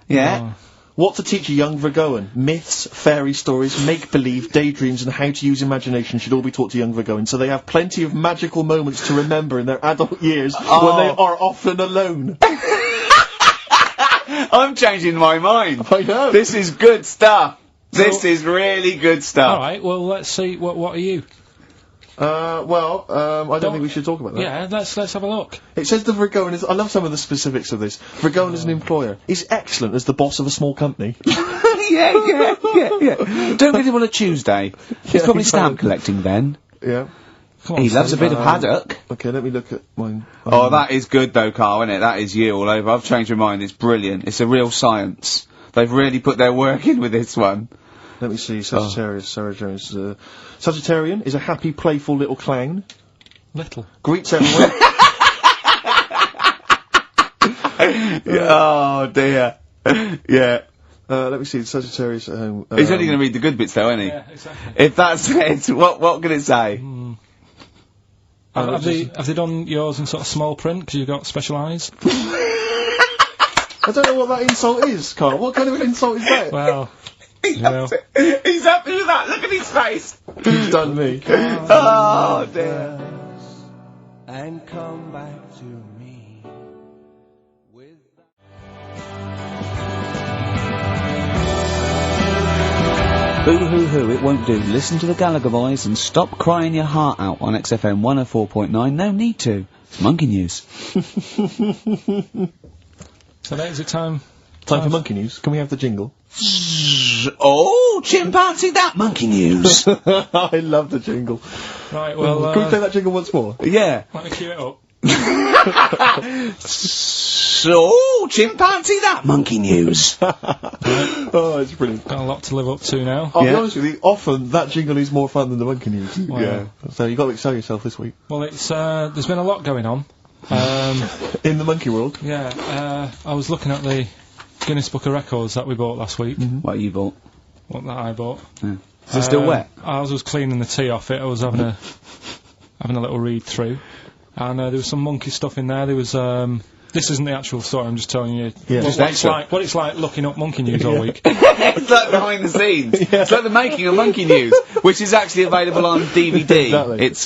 Yeah. Oh. What to teach a young Virgoan? Myths, fairy stories, make-believe, daydreams, and how to use imagination should all be taught to young Virgoans, so they have plenty of magical moments to remember in their adult years when they are often alone. I'm changing my mind. I know. This is good stuff. This is really good stuff. Alright, well, let's see, what are you? I don't think we should talk about that. Yeah, let's have a look. It says the Virgoan is... I love some of the specifics of this. Virgoan is an employer. He's excellent as the boss of a small company. yeah. Don't get him on a Tuesday. He's probably stamp collecting then. Yeah. Come on, He loves a Steve. bit of haddock. Okay, let me look at mine. Oh, that is good though, Carl, isn't it? That is you all over. I've changed my mind. It's brilliant. It's a real science. They've really put their work in with this one. Let me see. Sagittarian is a happy, playful little clown. Little. Greets everyone. Oh dear. Yeah. Let me see. Sagittarius at home. He's only going to read the good bits though, isn't he? Yeah, exactly. If that says, what can it say? Have they done yours in sort of small print because you've got special eyes? I don't know what that insult is, Carl. What kind of an insult is that? Well, you know. He's happy with that. Look at his face. He's done me. Oh, dear. And come back to me with Boo hoo hoo, it won't do. Listen to the Gallagher Boys and stop crying your heart out on XFM 104.9. No need to. It's Monkey News. So that is it time. Time for Monkey News. Can we have the jingle? Oh, chimpanzee, that Monkey News. I love the jingle. Right, well, Can we play that jingle once more? Yeah. let me cue it up. So, chimpanzee, that Monkey News. Oh, it's brilliant. Got a lot to live up to now. I'll be honest with you, often that jingle is more fun than the Monkey News. Wow. Yeah. So you've got to excel yourself this week. Well, it's there's been a lot going on. In the monkey world. Yeah, I was looking at the Guinness Book of Records that we bought last week. What you bought? What that I bought. Yeah. Is it still wet? I was cleaning the tea off it. I was having a little read through, and there was some monkey stuff in there. There was this isn't the actual story. I'm just telling you what it's like looking up Monkey News all week. It's like behind the scenes. It's like the making of Monkey News, which is actually available on DVD. Exactly. It's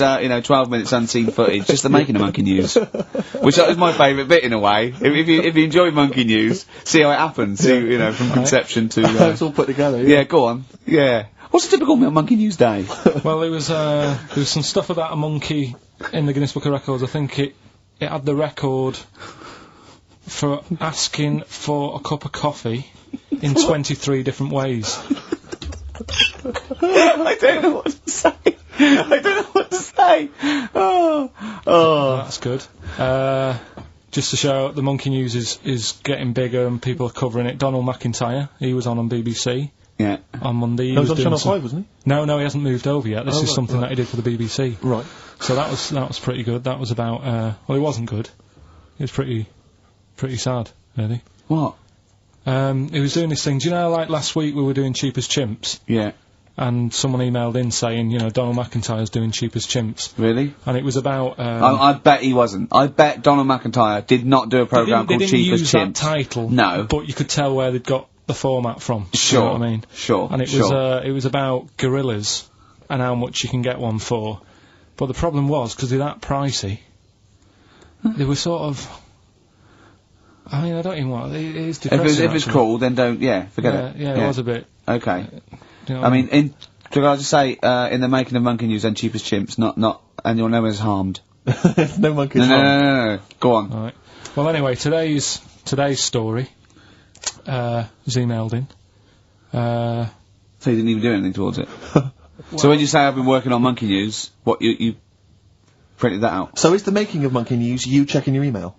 12 minutes unseen footage, just the making of Monkey News, which is my favourite bit in a way. If you enjoy Monkey News, see how it happens. See, from conception to. It's all put together. Yeah, go on. Yeah. What's a typical Monkey News day? Well, there was some stuff about a monkey in the Guinness Book of Records. I think it had the record for asking for a cup of coffee in 23 different ways. I don't know what to say. Oh. That's good. Just to show the Monkey News is getting bigger and people are covering it. Donald McIntyre, he was on BBC. Yeah. On Monday. He was on doing Channel 5, wasn't he? No, he hasn't moved over yet. This is something that he did for the BBC. Right. So that was pretty good. That was about well, it wasn't good. It was pretty sad, really. What? He was doing this thing. Do you know, like last week we were doing Cheap as Chimps, Yeah. and someone emailed in saying, Donald McIntyre's doing Cheap as Chimps, Really? and it was about. I bet he wasn't. I bet Donald McIntyre did not do a programme called Cheap as They didn't use Chimps. that title. No. But you could tell where they'd got the format from. Sure. You know what I mean? Sure. And it was about gorillas and how much you can get one for. But the problem was, because they're that pricey, they were sort of. I mean, I don't even want. It is depressing. If it's cruel, then don't. Yeah, forget it. Yeah, it was a bit. Okay. You know I mean, could I just say, in the making of Monkey News and Cheap as Chimps, not, and your name is harmed. No monkeys harmed. No. Go on. All right. Well, anyway, today's story was emailed in. So you didn't even do anything towards it. So when you say I've been working on Monkey News, what you printed that out? So is the making of Monkey News you checking your email?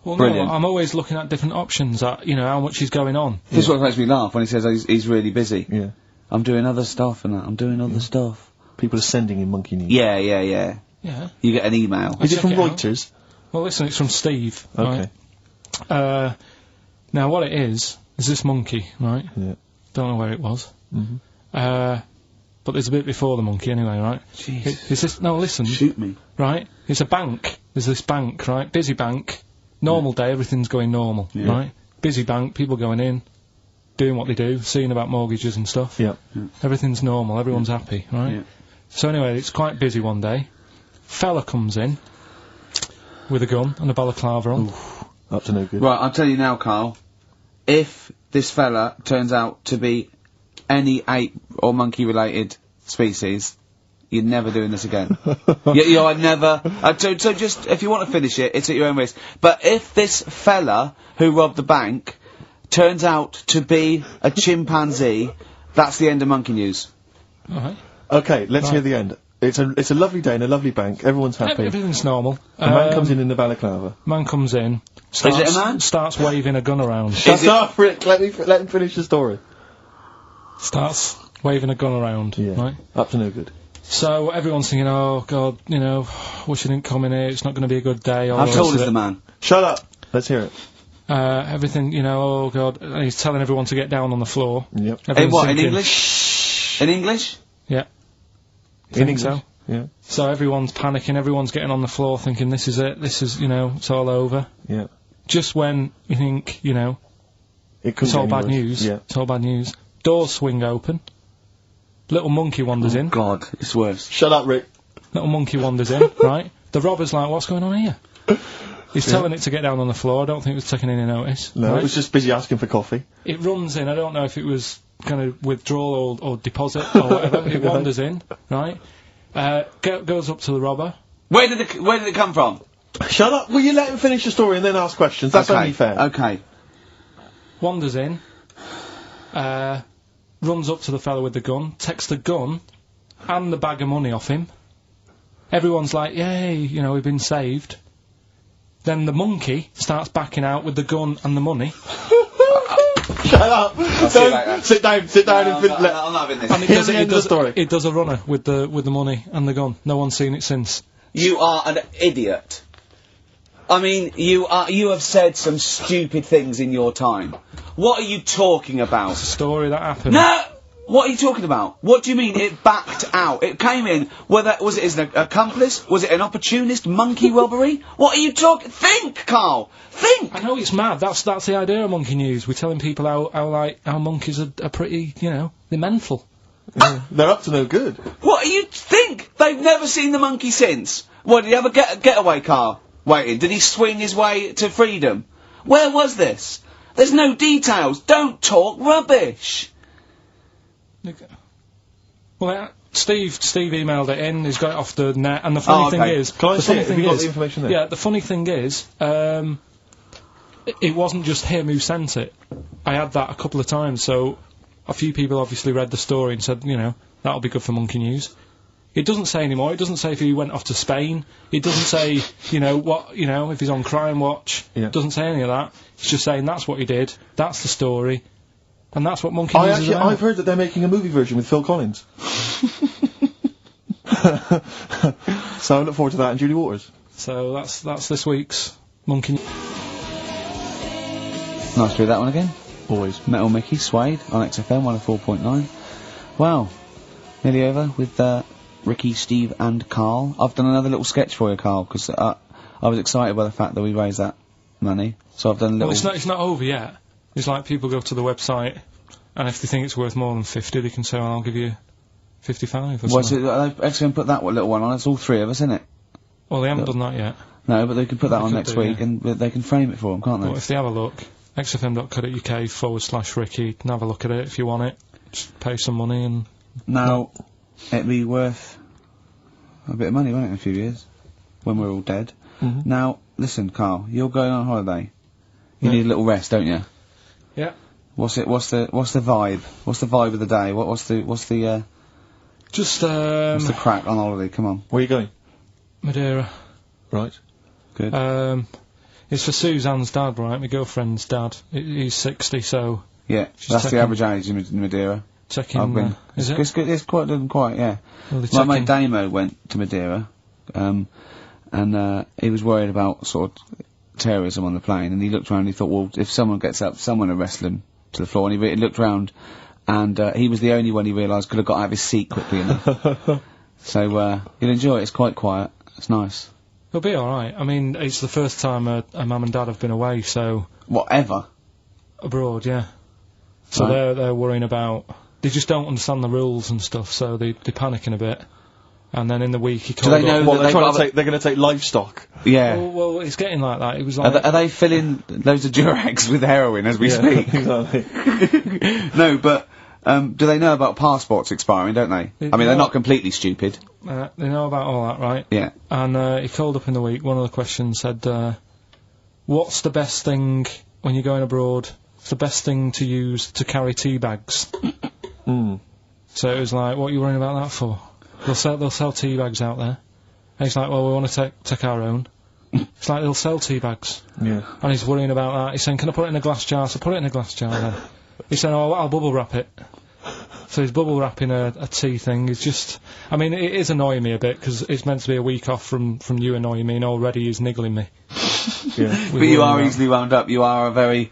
Well, Brilliant. no, I'm always looking at different options at, how much is going on. This is what makes me laugh when he says he's really busy. Yeah. I'm doing other stuff and that. I'm doing other stuff. People are sending in Monkey News. Yeah. Yeah. You get an email. Is it from check it out. Reuters? Well, listen, it's from Steve. Okay. Right? Now, what it is this monkey, right? Yeah. Don't know where it was. But there's a bit before the monkey anyway, right? Jeez. No, listen. Shoot me. Right? It's a bank. There's this bank, right? Busy bank. Normal day, everything's going normal, right? Busy bank, people going in, doing what they do, seeing about mortgages and stuff. Yeah. Everything's normal, everyone's happy, right? Yeah. So anyway, it's quite busy one day. Fella comes in with a gun and a balaclava on. Up to no good. Right, I'll tell you now, Carl. If this fella turns out to be any ape or monkey-related species, you're never doing this again. I'd never. So just if you want to finish it, it's at your own risk. But if this fella who robbed the bank turns out to be a chimpanzee, that's the end of Monkey News. All right. Okay, let's hear the end. It's a lovely day in a lovely bank. Everyone's happy. Everything's normal. A man comes in the balaclava. Man comes in. Is it a man? Starts waving a gun around. Shut up, Rick. Let him finish the story. Starts waving a gun around. Yeah. Right. Up to no good. So everyone's thinking, oh God, wish I didn't come in here. It's not going to be a good day. How tall is the man? Shut up. Let's hear it. Everything, oh God. And he's telling everyone to get down on the floor. Yep. In Everyone's what? In thinking- English? In English? Yeah. In English? So. Yeah. So everyone's panicking, everyone's getting on the floor thinking this is it, it's all over. Yeah. Just when you think, it's all bad news. Yeah. It's all bad news. Doors swing open. Little monkey wanders in. God, it's worse. Shut up, Rick. Little monkey wanders in, right? The robber's like, what's going on here? He's telling it to get down on the floor. I don't think it was taking any notice. No, right? it was just busy asking for coffee. It runs in. I don't know if it was kind of withdrawal or deposit or whatever. It wanders in, right? Goes up to the robber. Where did it come from? Shut up. Will you let him finish the story and then ask questions? That's only fair. Okay. Wanders in. Runs up to the fellow with the gun. Takes the gun and the bag of money off him. Everyone's like, yay, we've been saved. Then the monkey starts backing out with the gun and the money. Shut up! Don't sit down and I'm not having this. And Here's the end of the story. It does a runner with the money and the gun. No one's seen it since. You are an idiot. I mean, you have said some stupid things in your time. What are you talking about? It's a story that happened. No! What are you talking about? What do you mean it backed out? It came in, was it as an accomplice? Was it an opportunist monkey robbery? What are you talking? Think, Carl! Think! I know it's mad, that's the idea of Monkey News. We're telling people how monkeys are pretty, they're mental. They're up to no good. What do you think? They've never seen the monkey since. What, did he have a getaway car waiting? Did he swing his way to freedom? Where was this? There's no details. Don't talk rubbish. Well, Steve emailed it in. He's got it off the net, and the funny thing is, Can I see it? Have you got the information there? Yeah, the funny thing is, it wasn't just him who sent it. I had that a couple of times, so a few people obviously read the story and said, that'll be good for Monkey News. It doesn't say anymore. It doesn't say if he went off to Spain. It doesn't say, if he's on Crime Watch. Yeah. It doesn't say any of that. It's just saying that's what he did. That's the story. And that's what Monkey News is about. I've heard that they're making a movie version with Phil Collins. So I look forward to that and Julie Waters. So that's this week's Monkey News. Nice to do that one again. Always. Metal Mickey, Suede, on XFM 104.9. Wow. Nearly over with Ricky, Steve and Carl. I've done another little sketch for you, Carl, because I was excited by the fact that we raised that money. So I've done a little... Well, it's not over yet. It's like people go to the website, and if they think it's worth more than 50, they can say, I'll give you 55 or something. They've actually put that little one on. It's all three of us, isn't it? Well, they haven't done that yet. No, but they can put that on could next do, week, yeah. and they can frame it for them, can't they? Well, if they have a look, xfm.co.uk/Ricky, and have a look at it if you want it. Just pay some money and... Now, it'd be worth a bit of money, won't it, in a few years? When we're all dead. Mm-hmm. Now, listen, Carl, you're going on holiday. You need a little rest, don't you? Yeah. What's the vibe? What's the vibe of the day? What's the Just, what's the crack on holiday? Come on. Where are you going? Madeira. Right. Good. It's for Suzanne's dad, right? My girlfriend's dad. He's 60, so... Yeah, that's the average age in Madeira. Checking... I've been. Is it? It's good. It's quite, yeah. Well, My mate Damo went to Madeira, and he was worried about sort of terrorism on the plane, and he looked around and he thought, well, if someone gets up, someone will wrestle him to the floor, and he looked round, and he was the only one he realised could have got out of his seat quickly enough. So, you'll enjoy it. It's quite quiet. It's nice. It'll be alright. I mean, it's the first time a mum and dad have been away, so... Whatever. Abroad, yeah. So Right. they're worrying about... They just don't understand the rules and stuff, so they're panicking a bit. And then in the week he called they know up... Well, that they're going to take livestock. Yeah. Well, it's getting like that. It was like... Are they filling loads of Durags with heroin as we speak? Exactly. No, but do they know about passports expiring, don't they? I mean, they're not completely stupid. they know about all that, right? Yeah. And he called up in the week, one of the questions said, what's the best thing, when you're going abroad, what's the best thing to use to carry tea bags? So it was like, what are you worrying about that for? They'll sell tea bags out there. And he's like, well, we want to take our own. It's like, they'll sell tea bags. Yeah. And he's worrying about that. He's saying, can I put it in a glass jar? So put it in a glass jar then. He's saying, oh, I'll bubble wrap it. So he's bubble wrapping a tea thing. It's just, I mean, it is annoying me a bit, because it's meant to be a week off from you annoying me, and already he's niggling me. Yeah. But you are easily wound up. You are a very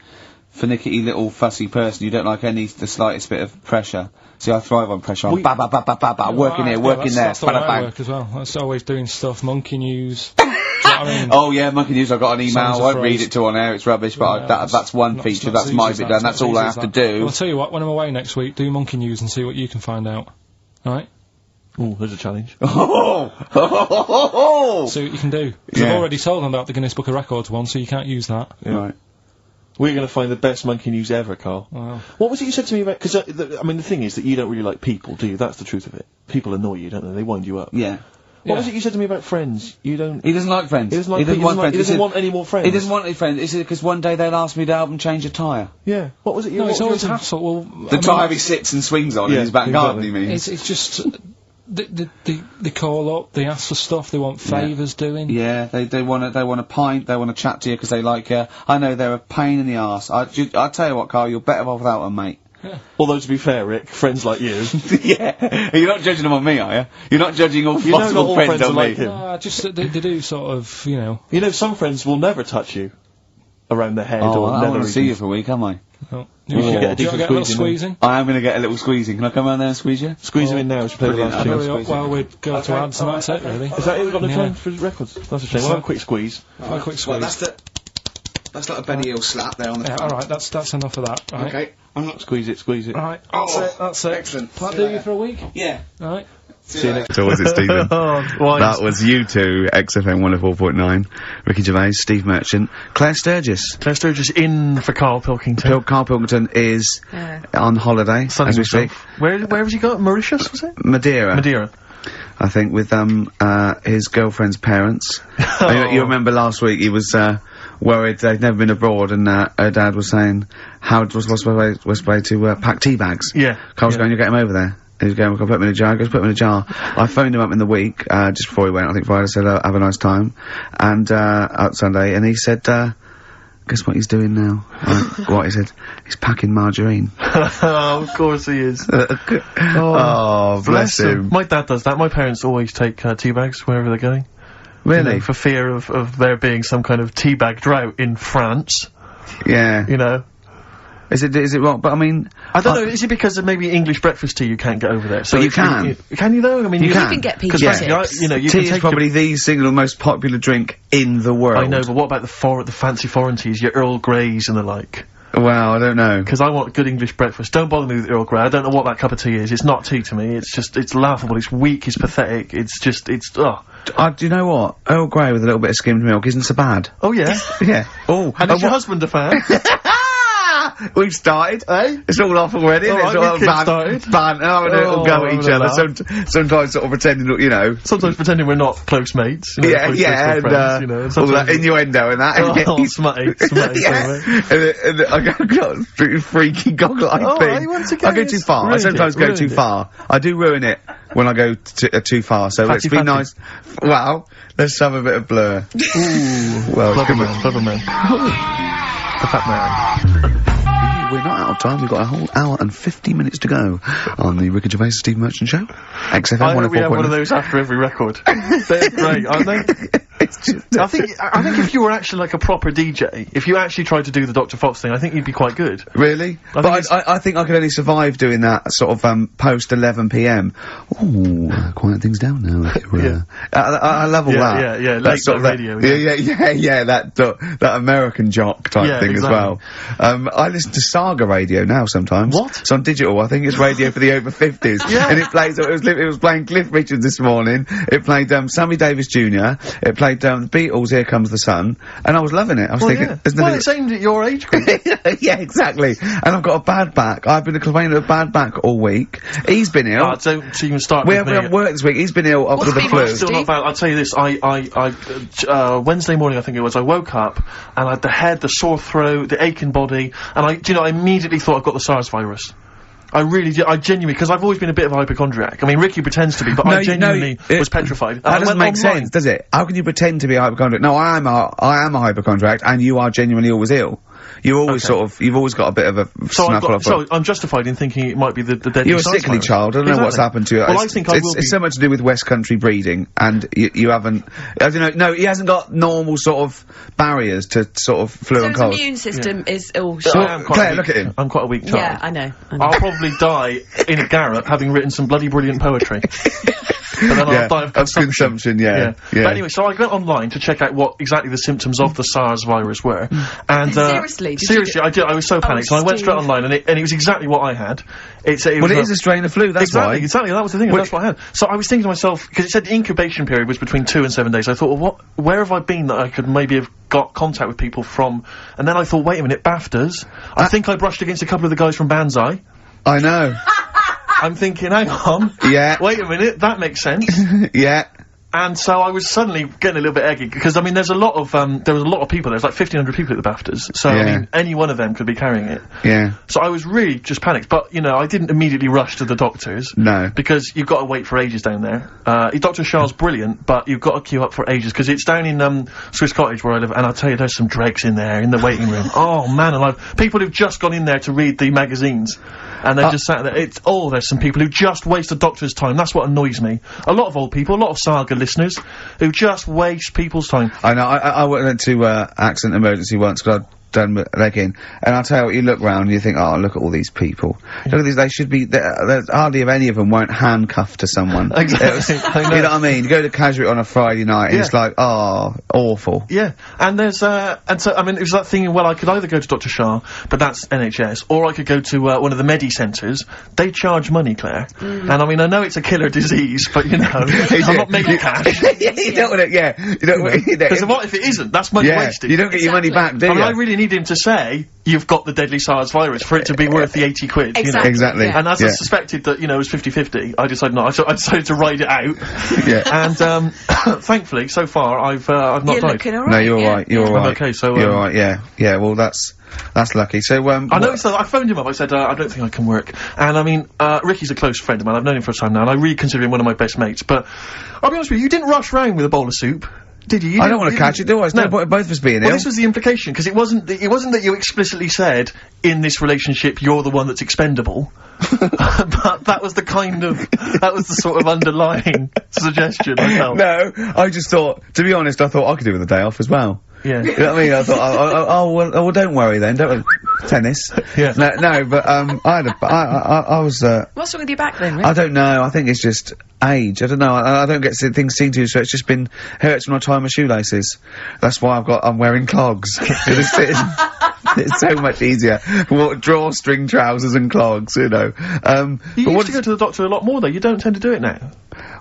finicky little fussy person. You don't like the slightest bit of pressure. See, I thrive on pressure. I'm ba ba ba ba ba ba, working here, working there, that's the way bada I bang. work as well. That's always doing stuff, monkey news. Do you know what I mean? Oh yeah, monkey news. I got an email. Songs I of won't phrase. read it to on air. It's rubbish. But Yeah, that's one feature. That's my bit done. That's all I have to do. Well, I'll tell you what. When I'm away next week, do monkey news and see what you can find out. All right. Oh, there's a challenge. Oh! See what you can do. Because I've already told them about the Guinness Book of Records one, so you can't use that. Yeah. Right. We're going to find the best monkey news ever, Carl. Wow. What was it you said to me about... Because, I mean, the thing is that you don't really like people, do you? That's the truth of it. People annoy you, don't they? They wind you up. Yeah. What was it you said to me about friends? You don't... He doesn't like friends. He doesn't like He doesn't want friends. He doesn't want any more friends. He doesn't want any friends. It's because one day they'll ask me to help them change a tyre. Yeah. What was it you... No, what it's was always your- hassle. Well, The tyre he sits and swings on in his back garden, exactly. he means. It's just... They call up, they ask for stuff, they want favours doing. Yeah, they want a pint, they want to chat to you because they like you. I know they're a pain in the arse. I'll tell you what, Carl, you're better off without them, mate. Although, to be fair, Rick, friends like you... Yeah, you're not judging them on me, are you? You're not judging all You know not possible all friends friends are on like me. him. Just that they do sort of, you know... You know, some friends will never touch you around the head Oh, or I don't nether want to see you regions. for a week, am I? Oh, You should get a do you decent get a little squeeze squeezing? I am going to get a little squeezing. Can I come around there and squeeze you? Squeeze him in now, we should play the Brilliant. last I'll tune. do Hurry up while we go to ads and that's it, really. Is that it? We've got no Yeah. time for records? That's a shame. We'll have a quick squeeze. A quick squeeze. That's like a Benny Hill slap there on the Yeah, alright, that's enough of that. Right. Okay. I'm not. Squeeze it, squeeze it. Right, that's it. Excellent. Will that do you for a week? Yeah. Alright. See you next So was it, Stephen? Why? That was you two, XFM 104.9, Ricky Gervais, Steve Merchant, Claire Sturgis. Claire Sturgis in for Karl Pilkington. Karl Pilkington is on holiday, Sunning as we speak. himself. Where has he got? Mauritius, was it? Madeira, Madeira. I think, with his girlfriend's parents. You remember last week he was worried they'd never been abroad, and her dad was saying, what's the way to pack tea bags? Yeah. Carl's going, you get him over there. He was going, we'll put him in a jar. He goes, put him in a jar. I phoned him up in the week, just before he went, I think Friday, said, have a nice time. And, Sunday, and he said, guess what he's doing now? What he said? He's packing margarine. Oh, of course he is. Oh, bless him. My dad does that. My parents always take tea bags wherever they're going. Really? You know, for fear of there being some kind of tea bag drought in France. Yeah. You know. Is it wrong? But I mean, I don't know, is it because of maybe English breakfast tea you can't get over there? So But you if can. Can you though? I mean, You you can. can get Because peach Yeah. chips. you know, you tea can is take probably the single most popular drink in the world. I know, but what about the fancy foreign teas, your Earl Greys and the like? Well, I don't know. Because I want good English breakfast. Don't bother me with Earl Grey. I don't know what that cup of tea is. It's not tea to me. It's just, it's laughable. It's weak. It's pathetic. It's just, ugh. Do you know what? Earl Grey with a little bit of skimmed milk isn't so bad. Oh yeah. Yeah. Oh, And is your husband a fan? we've started. Eh? It's all off already. All It's right, all we've kick-started. having a little Oh, go at having each a other. laugh. Sometimes sort of pretending, that, you know. Sometimes pretending we're not close mates. You know, Yeah, close and friends, you know. all that sometimes- innuendo and that. Oh, smutty. Yeah. Smutty. And I got freaky goggle-eyed Oh, thing. you want to go? I go too far. I Ruined sometimes it, go ruined too it. far. I do ruin it when I go too far. So let's be Fatty. nice. Well, let's have a bit of blur. Ooh. Well, Clever come man. Clever man. The fat man. We're not out of time. We've got a whole hour and 50 minutes to go on the Ricky Gervais Steve Merchant Show. XFM I hope we have 104.9. one of those after every record. They're great, aren't they? It's just, I think if you were actually like a proper DJ, if you actually tried to do the Dr. Fox thing, I think you'd be quite good. really? But I think I could only survive doing that sort of post 11 p.m. Ooh, quiet things down now. Yeah. I love all that. Yeah, That late sort of night radio, Yeah, that American jock type Yeah, thing exactly. as well. I listen to Saga radio now sometimes. What? It's on digital. I think it's radio for the over 50s. Yeah. And it plays. It was playing Cliff Richard this morning. It played Sammy Davis Jr. It played the Beatles. Here Comes the Sun, and I was loving it. I was thinking, yeah. there's Well, nothing. it's aimed at your age group. Yeah, exactly. And I've got a bad back. I've been complaining of a bad back all week. He's been ill. Don't even start We with me. haven't worked this week. He's been ill with the been flu. worse? Still not bad. I'll tell you this. Wednesday morning, I think it was, I woke up and I had the head, the sore throat, the aching body, and I immediately thought I've got the SARS virus. I really did. I genuinely, because I've always been a bit of a hypochondriac. I mean, Ricky pretends to be, but I genuinely was petrified. That I doesn't went make online. sense, does it? How can you pretend to be a hypochondriac? No, I am a hypochondriac, and you are genuinely always ill. you're always you've always got a bit of a snuffle. So I'm justified in thinking it might be the deadly You're a SARS sickly virus. child. I don't know what's happened to you. Well, I think I will be. It's so much to do with West Country breeding, and you haven't. I don't know. No, he hasn't got normal sort of barriers to sort of flu So and his cold. immune system is all I shot. am quite Claire, a weak- look at him. I'm quite a weak child. Yeah, I know. I'll probably die in a garret having written some bloody brilliant poetry. But then I'll die of consumption. Yeah. But anyway, so I went online to check out what exactly the symptoms of the SARS virus were. And Seriously? seriously, I did. I was so panicked. So I went straight online, and it was exactly what I had. It It is a strain of flu. That's exactly, why. Exactly, that was the thing. That's what I had. So I was thinking to myself, because it said the incubation period was between 2 and 7 days. I thought, well, where have I been that I could maybe have got contact with people from? And then I thought, wait a minute, BAFTAs. I think I brushed against a couple of the guys from Banzai. I know. I'm thinking, hang on. Yeah. Wait a minute, that makes sense. Yeah. And so I was suddenly getting a little bit eggy, because, I mean, there was a lot of people, there's like 1,500 people at the BAFTAs, so, I mean, any one of them could be carrying it. Yeah. So I was really just panicked, but, you know, I didn't immediately rush to the doctors. No. Because you've got to wait for ages down there. Dr. Shah's brilliant, but you've got to queue up for ages, because it's down in, Swiss Cottage where I live, and I'll tell you, there's some dregs in there, in the waiting room. Oh, man alive. People who've just gone in there to read the magazines. And they've just sat there. There's some people who just waste the doctor's time. That's what annoys me. A lot of old people, a lot of Saga listeners, who just waste people's time. I know. I went to accident emergency once because I'd done my leg in, and I'll tell you what, you look round and you think, oh, look at all these people. Look at these. They should be. There's hardly any of them weren't handcuffed to someone. Exactly. I know. You know what I mean? You go to Casual on a Friday night, and it's like, oh, awful. Yeah, and there's and so I mean it was that thing. Well, I could either go to Dr. Shah, but that's NHS, or I could go to one of the Medi centres. They charge money, Claire, and I mean I know it's a killer disease, but you know I'm not making cash. You don't want to. Yeah, you don't. Because what if it isn't? That's money wasted. You don't get your money back, do you? I mean, I really need him to say you've got the deadly SARS virus for it to be worth the 80 quid. Exactly. You know? Exactly. Yeah. And as I suspected that, you know, it was 50-50, I decided not. I decided to ride it out. Yeah. And, thankfully, so far, I've not You're died. looking alright. No, you're yeah. right. You're I'm right. okay, so, you're right. Yeah. Yeah. Well, that's lucky. So I noticed that I phoned him up. I said, I don't think I can work. And I mean, Ricky's a close friend of mine. I've known him for a time now, and I really consider him one of my best mates. But I'll be honest with you, you didn't rush round with a bowl of soup. Did you? I don't want to catch it, do I? It's no point both of us being ill. Well, this was the implication, because it wasn't that you explicitly said, in this relationship, you're the one that's expendable. But that was the sort of underlying suggestion I felt. No, I just thought, to be honest, I thought I could do with a day off as well. Yeah. You know what I mean? I thought, well, don't worry then, don't tennis. Yeah. No, but, I was, What's wrong with your back then, Rick? I don't know, I think it's just age, I don't know, I don't get things seen to, so it's just been, hurts when I tie my shoelaces. That's why I'm wearing clogs. It's so much easier. Drawstring trousers and clogs, you know. You used to go to the doctor a lot more, though. You don't tend to do it now.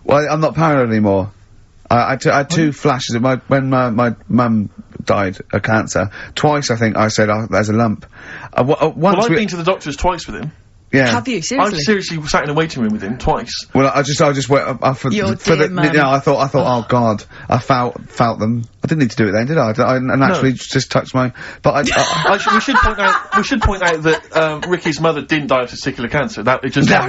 Well, I'm not paranoid anymore. I had two flashes when my mum died of cancer. Twice, I think, I said, oh, there's a lump. Once Well, I've been to the doctors twice with him. Yeah. Have you? Seriously? I've seriously sat in a waiting room with him twice. Well, I just went for Your the, dear mum. you know, I thought, oh God, I felt them. I didn't need to do it then, did I? I naturally just touched my, but we should point out that, Ricky's mother didn't die of testicular cancer. That, it just... No,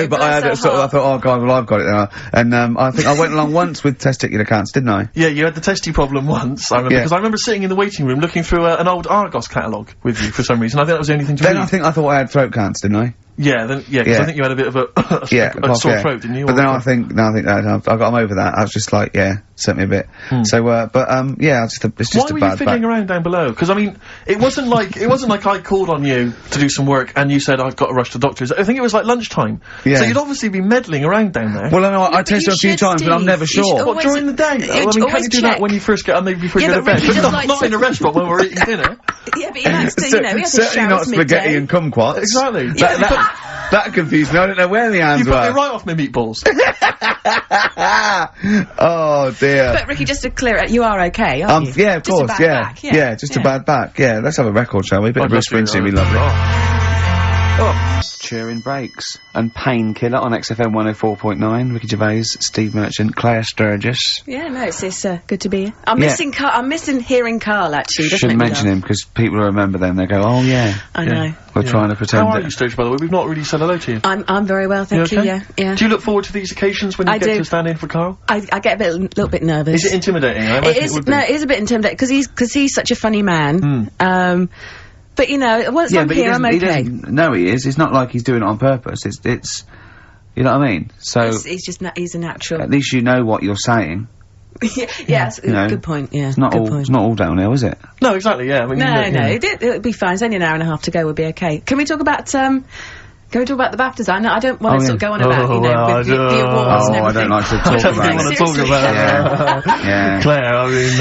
but I had it, I thought, oh God, well, I've got it now. And, I think I went along once with testicular cancer, didn't I? Yeah, you had the testy problem once, I remember, because I remember sitting in the waiting room looking through an old Argos catalogue with you for some reason. I think that was the only thing to read. I thought I had throat cancer, didn't I? Yeah, because I think you had a bit of a sore throat, didn't you? But then I think I'm over that. I was just like, sent me a bit. So, it's just Why a were bad you fiddling around down below? Because I mean, it wasn't like I called on you to do some work and you said I've got to rush to the doctors. I think it was like lunchtime. Yeah. So you'd obviously be meddling around down there. Well, I know, I but tested you a few should, times, but I'm Steve. never You should sure. What, during the day, though? I mean, can't you do that when you first get, maybe before you go to bed? Ricky But just not, likes not in a restaurant when we're eating dinner. Yeah, but he likes to, you know, he has his Certainly not showers spaghetti midday. and kumquats. Exactly. That confused me. I don't know where the hands You put me were. right off my meatballs. Oh dear. But Ricky, just to clear it, you are okay, aren't you? Yeah, of Just course, a bad back, yeah. Just a bad back. Yeah, let's have a record, shall we? Bit of Bruce Springsteen, we love it. Oh. Reassuring Breaks and Painkiller on XFM 104.9. Ricky Gervais, Steve Merchant, Claire Sturgis. Yeah, no, it's good to be here. I'm missing hearing Karl, actually. Shouldn't mention him, because people will remember them. They go, oh, yeah. I know. We're trying to pretend How are you, Sturgis, by the way? We've not really said hello to you. I'm very well, thank you, okay? yeah. Do you look forward to these occasions when you get to stand in for Karl? I get a little bit nervous. Is it intimidating? I imagine it would be. No, it is a bit intimidating, because he's such a funny man. But, you know, once I'm here, I'm okay. No, he is. It's not like he's doing it on purpose. It's you know what I mean? So... he's a natural. At least you know what you're saying. Yes, good point, yeah. It's not all downhill, is it? No, exactly, yeah. I mean, no, it'll be fine. It's only an hour and a half to go, we'll be okay. Can we talk about, the BAFTAs? I don't want to sort of go on about, with the awards and everything. I don't like to talk about it. want to talk about it. Yeah. Claire, I mean...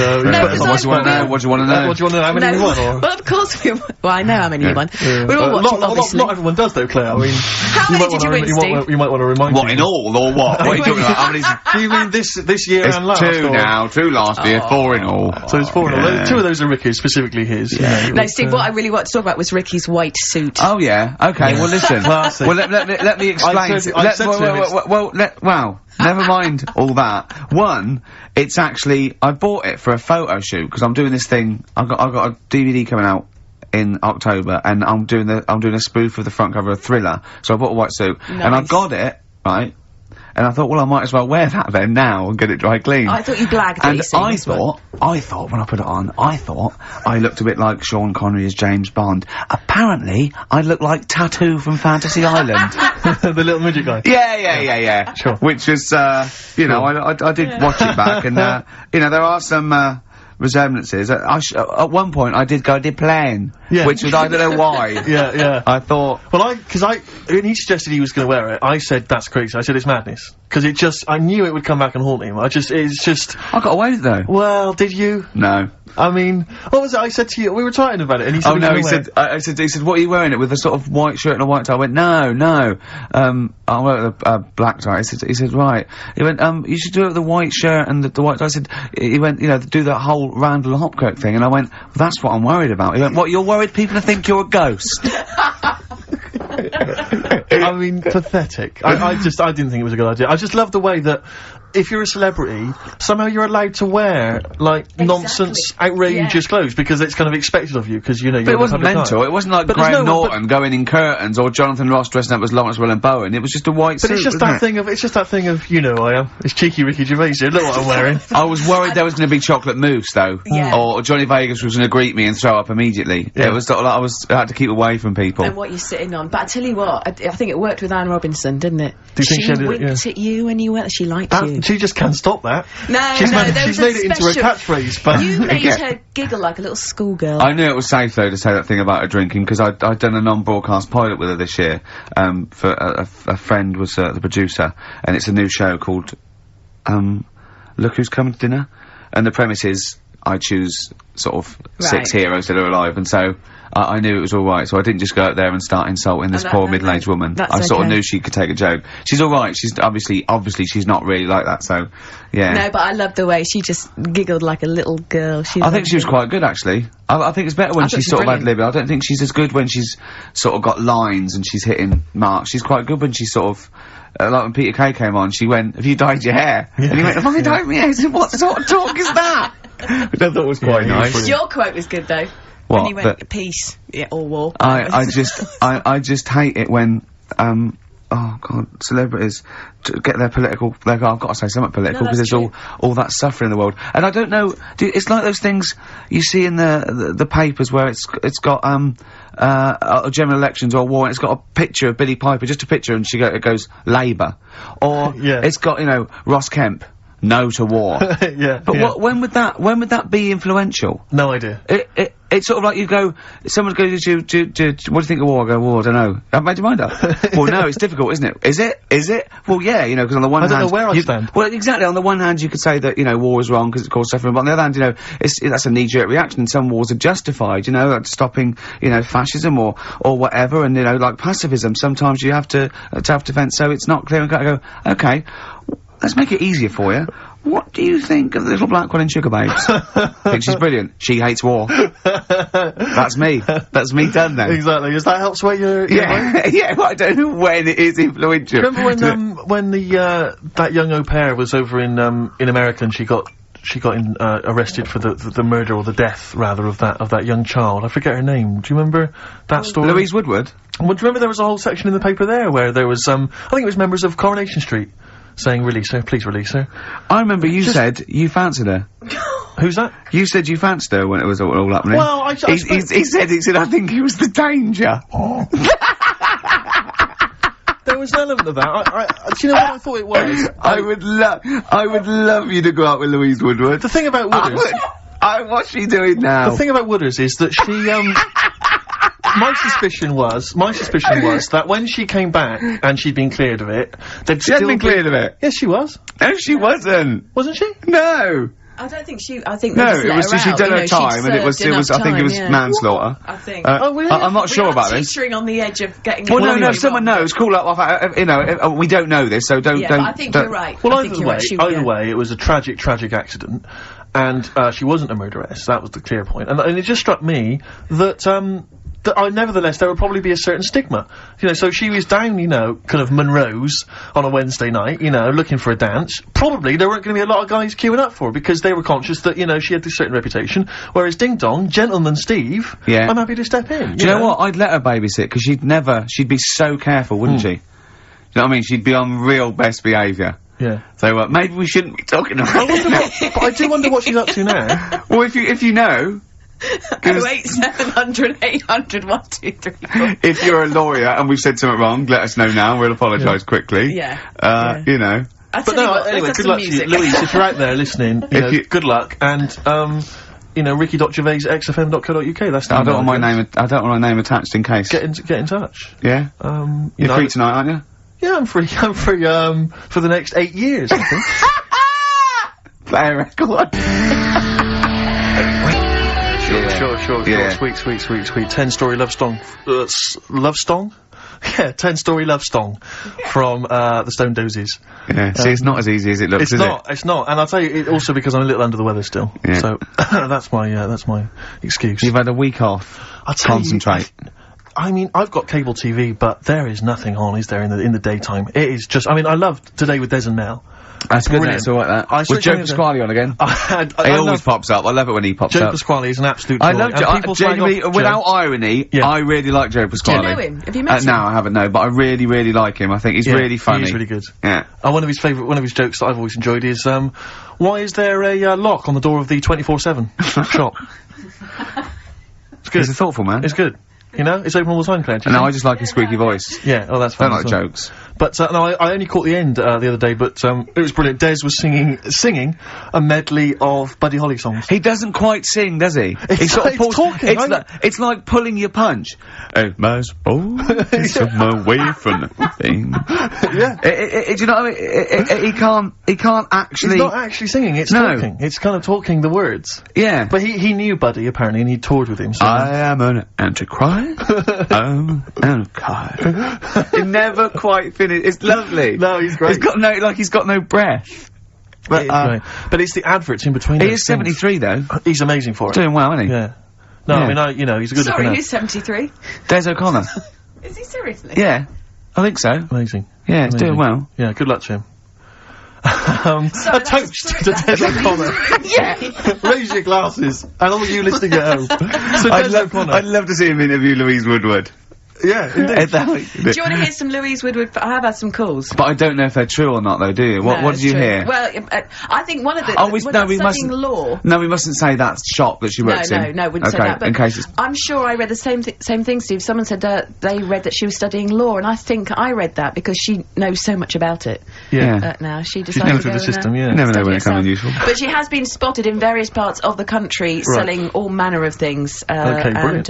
What do you want to know? What do you want to know? What do you want to know? How many you won? Or? Well, of course well, I know how many you won. We're all watching, obviously. Not everyone does, though, Claire. I mean... How many did you win, Steve? You might want to remind me. What, in all, or what? What are you talking about? How many... Do you mean this year and last? Two now. 2 last year, 4 in all. So it's 4 in all. 2 of those are Ricky's, specifically his. Yeah. No, Steve, what I really want to talk about was Ricky's white suit. Oh, yeah. Okay, well, listen. Classic. Well, let me explain. Wow. Never mind all that. One, it's actually, I bought it for a photo shoot, because I'm doing this thing, I've got a DVD coming out in October, and I'm doing a spoof of the front cover of Thriller, so I bought a white suit, Nice. and I got it, right, and I thought, well, I might as well wear that then now and get it dry clean. I thought you blagged it, and you see, I thought when I put it on, I looked a bit like Sean Connery as James Bond. Apparently, I looked like Tattoo from Fantasy Island. The little midget guy. Yeah. Sure. Which was, you know, I did watch it back, and, you know, there are some, resemblances. At one point, I did plane. Yeah. Which was, I don't know why. Yeah. I thought... Well, when he suggested he was going to wear it, I said, that's crazy. I said, it's madness. Because I knew it would come back and haunt him. I got away with it, though. Well, did you? No. I mean, what was it I said to you? We were talking about it, and he said... Oh, no, he said, what are you wearing it with? A sort of white shirt and a white tie? I went, no. I wear it with a black tie. He said, right. He went, you should do it with the white shirt and the white tie. He went, you know, do that whole Randall Hopkirk thing. And I went, well, that's what I'm worried about. He went, what, you're worried people think you're a ghost? I mean, pathetic. I didn't think it was a good idea. I just love the way that if you're a celebrity, somehow you're allowed to wear, like, nonsense, outrageous clothes, because it's kind of expected of you, because, you know, you're... But it wasn't mental. It wasn't like Graham Norton going in curtains, or Jonathan Ross dressing up as Lawrence Bowen. It was just a white suit, But it's just that thing of, you know, I am. It's cheeky Ricky Gervais here. Look what I'm wearing. I was worried there was going to be chocolate mousse, though. Yeah. Or Johnny Vegas was going to greet me and throw up immediately. Yeah. It was sort of like I had to keep away from people. And what you're sitting on. But I tell you what, I think it worked with Anne Robinson, didn't it? Do you think she had it, winked at you when you went. She liked you. She just can't stop that. No, she's she's made it into a catchphrase, but... You made her giggle like a little schoolgirl. I knew it was safe, though, to say that thing about her drinking, because I'd done a non-broadcast pilot with her this year, for a friend was the producer, and it's a new show called, Look Who's Coming to Dinner, and the premise is, I choose sort of 6 heroes that are alive, and so I knew it was alright, so I didn't just go out there and start insulting this poor middle-aged woman. I sort of knew she could take a joke. She's alright, she's obviously she's not really like that, so, yeah. No, but I loved the way she just giggled like a little girl. I think she was quite good, actually. I think it's better when she's sort of ad-libbing. I don't think she's as good when she's sort of got lines and she's hitting marks. She's quite good when she's sort of... like when Peter Kay came on, she went, have you dyed your hair? Yeah. And he went, have I dyed my hair? I said, what sort of talk is that? Which I thought was quite nice. Your quote was good, though. What? When he went, peace, or war. I just hate it when, oh god, celebrities get their political, I've got to say something political, because there's all that suffering in the world. And I don't know, it's like those things you see in the papers where it's got, general elections or war, and it's got a picture of Billy Piper, just a picture, and it goes, Labour. Or, it's got, you know, Ross Kemp, no to war. But when would that be influential? No idea. It's sort of like you go, someone goes to you, what do you think of war? I go, well, I don't know. I've made your mind up. Well, no, it's difficult, isn't it? Is it? Well, yeah, you know, because on the one hand... I don't know where I stand. Well, exactly, on the one hand you could say that, you know, war is wrong because it causes suffering, but on the other hand, you know, that's a knee-jerk reaction, and some wars are justified, you know, like stopping, you know, fascism or whatever, and, you know, like pacifism, sometimes you have to have defence, so it's not clear and cut. I go, okay, let's make it easier for you. what do you think of the little black one in Sugar Babes? Think she's brilliant. She hates war. That's me. That's me done then. Exactly. Does that help sway your Yeah, yeah, well, I don't know when it is influential. Remember when the that young au pair was over in America and she got arrested for the murder or the death rather of that young child. I forget her name. Do you remember that story? Louise Woodward? Well, do you remember there was a whole section in the paper there where there was I think it was members of Coronation Street saying release her, please release her. I remember you said you fancied her. Who's that? You said you fancied her when it was all happening. Well, he said I think he was the danger. There was an element of that. Do you know what I thought it was? I would love you to go out with Louise Woodward. The thing about Wooders... what's she doing now? The thing about Wooders is that she, my suspicion was that when she came back and she'd been cleared of it, they'd She hadn't been cleared of it? Yes, she was. No, she wasn't. Wasn't she? No. I don't think I think No, they just it let was her she'd out, done you her know, time, and it was I think it was manslaughter. I think. Oh, really? I'm not sure about this. Teetering on the edge of getting. Well, no, if someone knows, call up. You know, we don't know this, so don't. Yeah, but I think you're right. Well, I think either way, it was a tragic accident, and she wasn't a murderess. That was the clear point, and it just struck me that nevertheless, there would probably be a certain stigma. You know, so she was down, you know, kind of Monroe's on a Wednesday night, you know, looking for a dance. Probably there weren't going to be a lot of guys queuing up for her because they were conscious that, you know, she had this certain reputation. Whereas Ding Dong, Gentleman Steve, yeah. I'm happy to step in. Do you know what? I'd let her babysit because she'd be so careful, wouldn't she? Do you know what I mean? She'd be on real best behaviour. Yeah. So, maybe we shouldn't be talking about but I do wonder what she's up to now. Well, if you know... 08700 800 123. If you're a lawyer and we've said something wrong, let us know now. We'll apologise quickly. Yeah. You know. But no, anyway, good luck to you, Louise. If you're out there listening, you know, good luck. And you know, ricky.gervais@xfm.co.uk. That's the I don't want my name. I don't want my name attached in case. Get in touch. Yeah. You're free tonight, aren't you? Yeah, I'm free. I'm free. For the next 8 years, I think. Play a record. Sure. Yeah. Sweet. 10-story love song. Love song? Yeah, 10-story love song from the Stone Dozes. Yeah. See, it's not as easy as it looks. It's not. And I'll tell you, it also because I'm a little under the weather still. Yeah. So that's my excuse. You've had a week off. I'll tell concentrate. I mean, I've got cable TV, but there is nothing on, is there, in the daytime? It is just. I mean, I loved Today with Des and Mel. That's good. Brilliant. It's all right. That. With Joe Pasquale on again. He always pops up. I love it when he pops up. Joe Pasquale is an absolute joy. I love genuinely, without irony, I really like Joe Pasquale. Do you know him? Have you met him? No, I haven't, no, but I really, really like him. I think he's really funny. He's really good. Yeah. One of his jokes that I've always enjoyed is, why is there a lock on the door of the 24/7 shop? It's good. He's a thoughtful man. It's good. You know, it's open all the time, Claire. No, I just like his squeaky voice. Yeah, oh, that's fun. I don't like jokes. But, no, I only caught the end, the other day, but, it was brilliant. Des was singing a medley of Buddy Holly songs. He doesn't quite sing, does he? He's sort of talking, it's like pulling your punch. It's my way from the thing. Yeah. Do you know what I mean? He can't actually... He's not actually singing, it's talking. It's kind of talking the words. Yeah. But he knew Buddy, apparently, and he toured with him, so... I am an antichrist. I'm an antichrist. It never quite finished. It's lovely. No, he's great. He's got no breath. But, but it's the adverts in between. He is 73 though. He's amazing for it. Doing well, isn't he? Yeah. No, I mean, you know, he's a good Sorry, who's 73? Des O'Connor. Is he seriously? Yeah. I think so. Amazing. Yeah, he's doing well. Yeah, good luck to him. A toast to Des O'Connor. Yeah. Raise your glasses. And all you listening at home. So I'd love to see him interview Louise Woodward. Yeah, indeed. Do you want to hear some Louise Woodward? I have had some calls. But I don't know if they're true or not, though, do you? What did you hear? Well, I think one of the... we mustn't... law... No, we mustn't say that shop that she works in. No, wouldn't say that. But in case it's... I'm sure I read the same thing, Steve. Someone said they read that she was studying law, and I think I read that because she knows so much about it. Yeah. Now, she She's decided never to through go the system, yeah. You never know when it comes in useful. But she has been spotted in various parts of the country selling all manner of things. Okay, brilliant.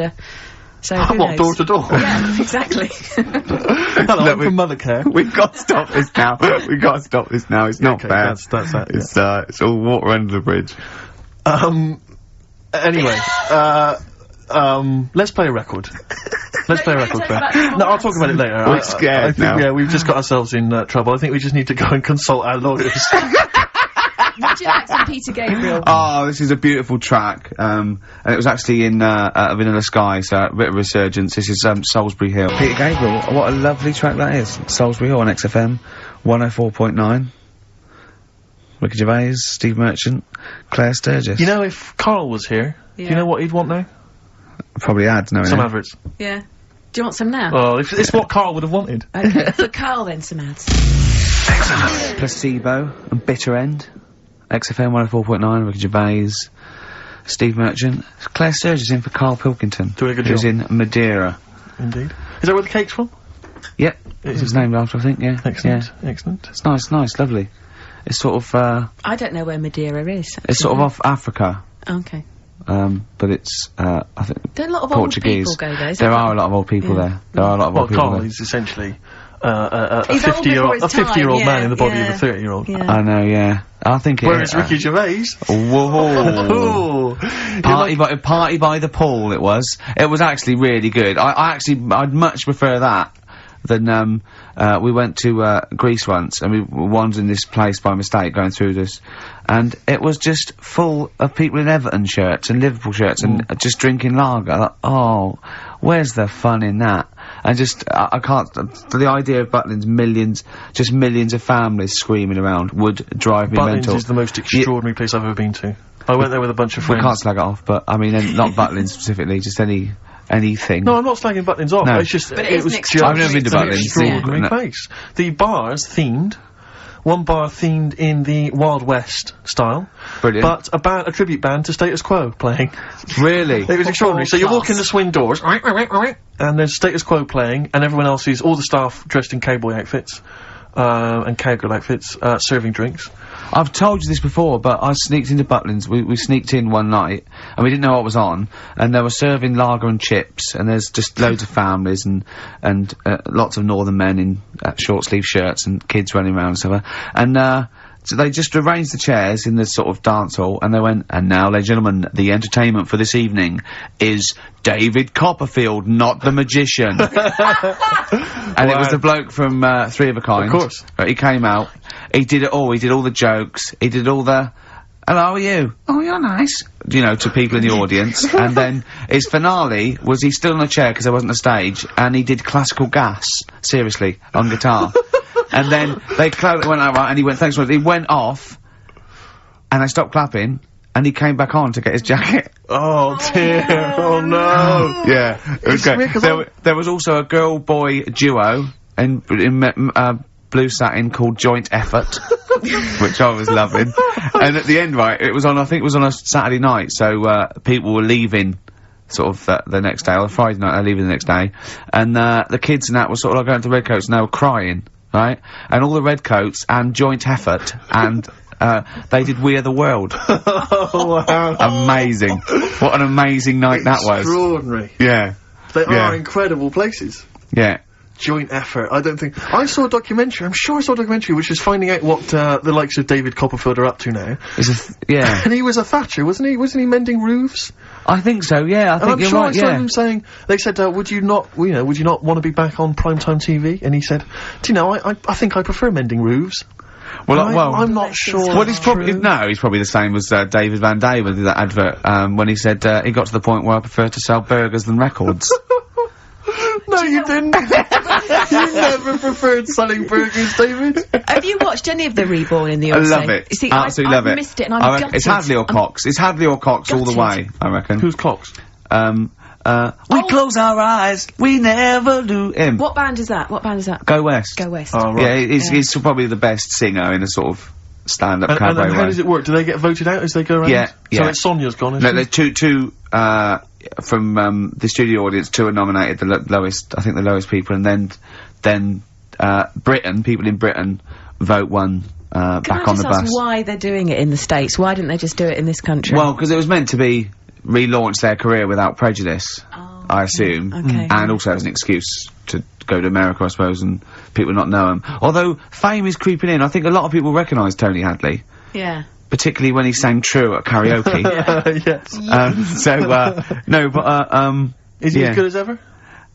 So who knows? Door to door? Yeah, exactly. Hello, I'm from Mothercare. We've got to stop this now. We've got to stop this now. It's not fair. That's that. It's all water under the bridge. Anyway, let's play a record. Let's play a record, Claire. No, I'll talk about it later. We're scared I think, now. Yeah, we've just got ourselves in trouble. I think we just need to go and consult our lawyers. Would you like some Peter Gabriel? Oh, this is a beautiful track. And it was actually in Vanilla Sky, so a bit of resurgence. This is Salisbury Hill. Peter Gabriel, what a lovely track that is. Salisbury Hill on XFM 104.9. Ricky Gervais, Steve Merchant, Claire Sturgis. You know, if Karl was here, do you know what he'd want now? Probably ads, no. Some adverts. Yeah. Do you want some now? Oh, it's what Karl would have wanted. Okay. For Karl, then, some ads. Excellent. Placebo and Bitter End. XFM 104.9, Ricky Gervais, Steve Merchant. Claire Sturgis in for Karl Pilkington. Doing a good who's job. in Madeira. Indeed. Is that where the cake's from? Yep. It was named after, I think, yeah. Excellent, yeah. excellent. It's nice, lovely. It's sort of, I don't know where Madeira is. It's sort of off Africa. Okay. But it's, I think, There are a lot of Portuguese. old people go there. Is There that are right? a lot of old people there. There are a lot of Well, old people Karl there. is essentially a He's old before his 50-year-old time, man in the body yeah, of a 30-year-old. Yeah. I know, yeah. I think it Whereas Ricky Gervais... Whoa! Party by the pool, it was. It was actually really good. I'd much prefer that than, we went to, Greece once, and we wandered in this place by mistake, going through this, and it was just full of people in Everton shirts and Liverpool shirts and just drinking lager. Like, oh, where's the fun in that? And just, I can't, the idea of Butlins, millions of families screaming around would drive me mental. Butlins is the most extraordinary place I've ever been to. I went there with a bunch of friends. We can't slag it off, but, I mean, not Butlins specifically, just anything. No, I'm not slagging Butlins off. No. It's just, But it was an just I've never been to an Butlins. extraordinary Yeah. place. The bars themed. One bar themed in the Wild West style. Brilliant. But a tribute band to Status Quo playing. Really? It was extraordinary. So you walk in the swing doors, and there's Status Quo playing, and everyone else is, all the staff dressed in cowboy outfits, and cowgirl outfits, serving drinks. I've told you this before, but I sneaked into Butlins. We sneaked in one night, and we didn't know what was on, and they were serving lager and chips, and there's just loads of families and lots of northern men in short sleeve shirts and kids running around and stuff. And so they just arranged the chairs in this sort of dance hall, and they went, and now, ladies and gentlemen, the entertainment for this evening is David Copperfield, not the magician. And it was the bloke from Three of a Kind. Of course. He came out. He did it all. He did all the jokes. He did all the, hello, how are you? Oh, you're nice. You know, to people in the audience. And then his finale was he stood on a chair because there wasn't a stage, and he did classical gas, seriously, on guitar. And then they went out, right, and he went, thanks for it. He went off, and they stopped clapping, and he came back on to get his jacket. Oh dear, oh no. Yeah, it was great. There was also a girl-boy duo in blue satin called Joint Effort, which I was loving. And at the end, right, it was on, I think it was on a Saturday night, so, people were leaving, sort of, the next day, or Friday night, they're leaving the next day, and, the kids and that were sort of like going to Redcoats, and they were crying, right? And all the Redcoats and Joint Effort, and, they did We Are the World. Oh, wow. Amazing. What an amazing night that was. Extraordinary. Yeah. They are incredible places. Yeah. Joint effort. I don't think... I saw a documentary, I'm sure I saw a documentary, which was finding out what, the likes of David Copperfield are up to now. Yeah. And he was a thatcher, wasn't he? Wasn't he mending roofs? I think so, yeah, I think you're right, I saw him saying, they said, would you not want to be back on primetime TV? And he said, do you know, I think I prefer mending roofs. Well, I'm not sure. Well, he's probably he's probably the same as David Van Day with that advert when he said he got to the point where I prefer to sell burgers than records. No, you didn't. You never preferred selling burgers, David. Have you watched any of the Reborn in the USA? I love it. You see, Absolutely love it. I missed it, and I'm gutted. It's Hadley or Cox. It's Hadley or Cox all the way, I reckon. Who's Cox? We close our eyes, we never do him. What band is that? What band is that? Go West. Go West. Oh, right. Yeah, he's probably the best singer in a sort of stand-up And cabaret way. how does it work? Do they get voted out as they go around? Yeah, yeah. So it's Sonia's gone, No, isn't there's two, from, the studio audience, two are nominated, the lowest, I think the lowest people, and then, Britain, people in Britain, vote one, back on the bus. Can I just ask why they're doing it in the States? Why didn't they just do it in this country? Well, because it was meant to be relaunch their career without prejudice, I assume. Okay. And also as an excuse to go to America, I suppose, and people not know him. Although, fame is creeping in. I think a lot of people recognise Tony Hadley. Yeah. Particularly when he sang True at karaoke. Yes. No, but, Is he as good as ever?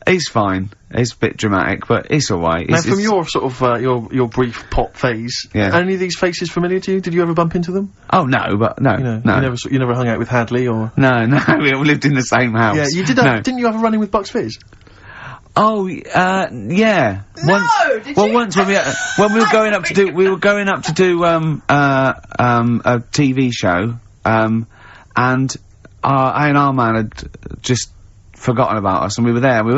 He's fine. He's a bit dramatic, but it's alright. Now, from your sort of, your brief pop phase, Yeah. are any of these faces familiar to you? Did you ever bump into them? Oh, no, but no, You know, no. you never hung out with Hadley or... No, we all lived in the same house. Yeah, you did No. didn't you have a run-in with Bucks Fizz? Oh, yeah. did you? Once when we were going up to do, a TV show, and A&R man had just forgotten about us, and we were there. We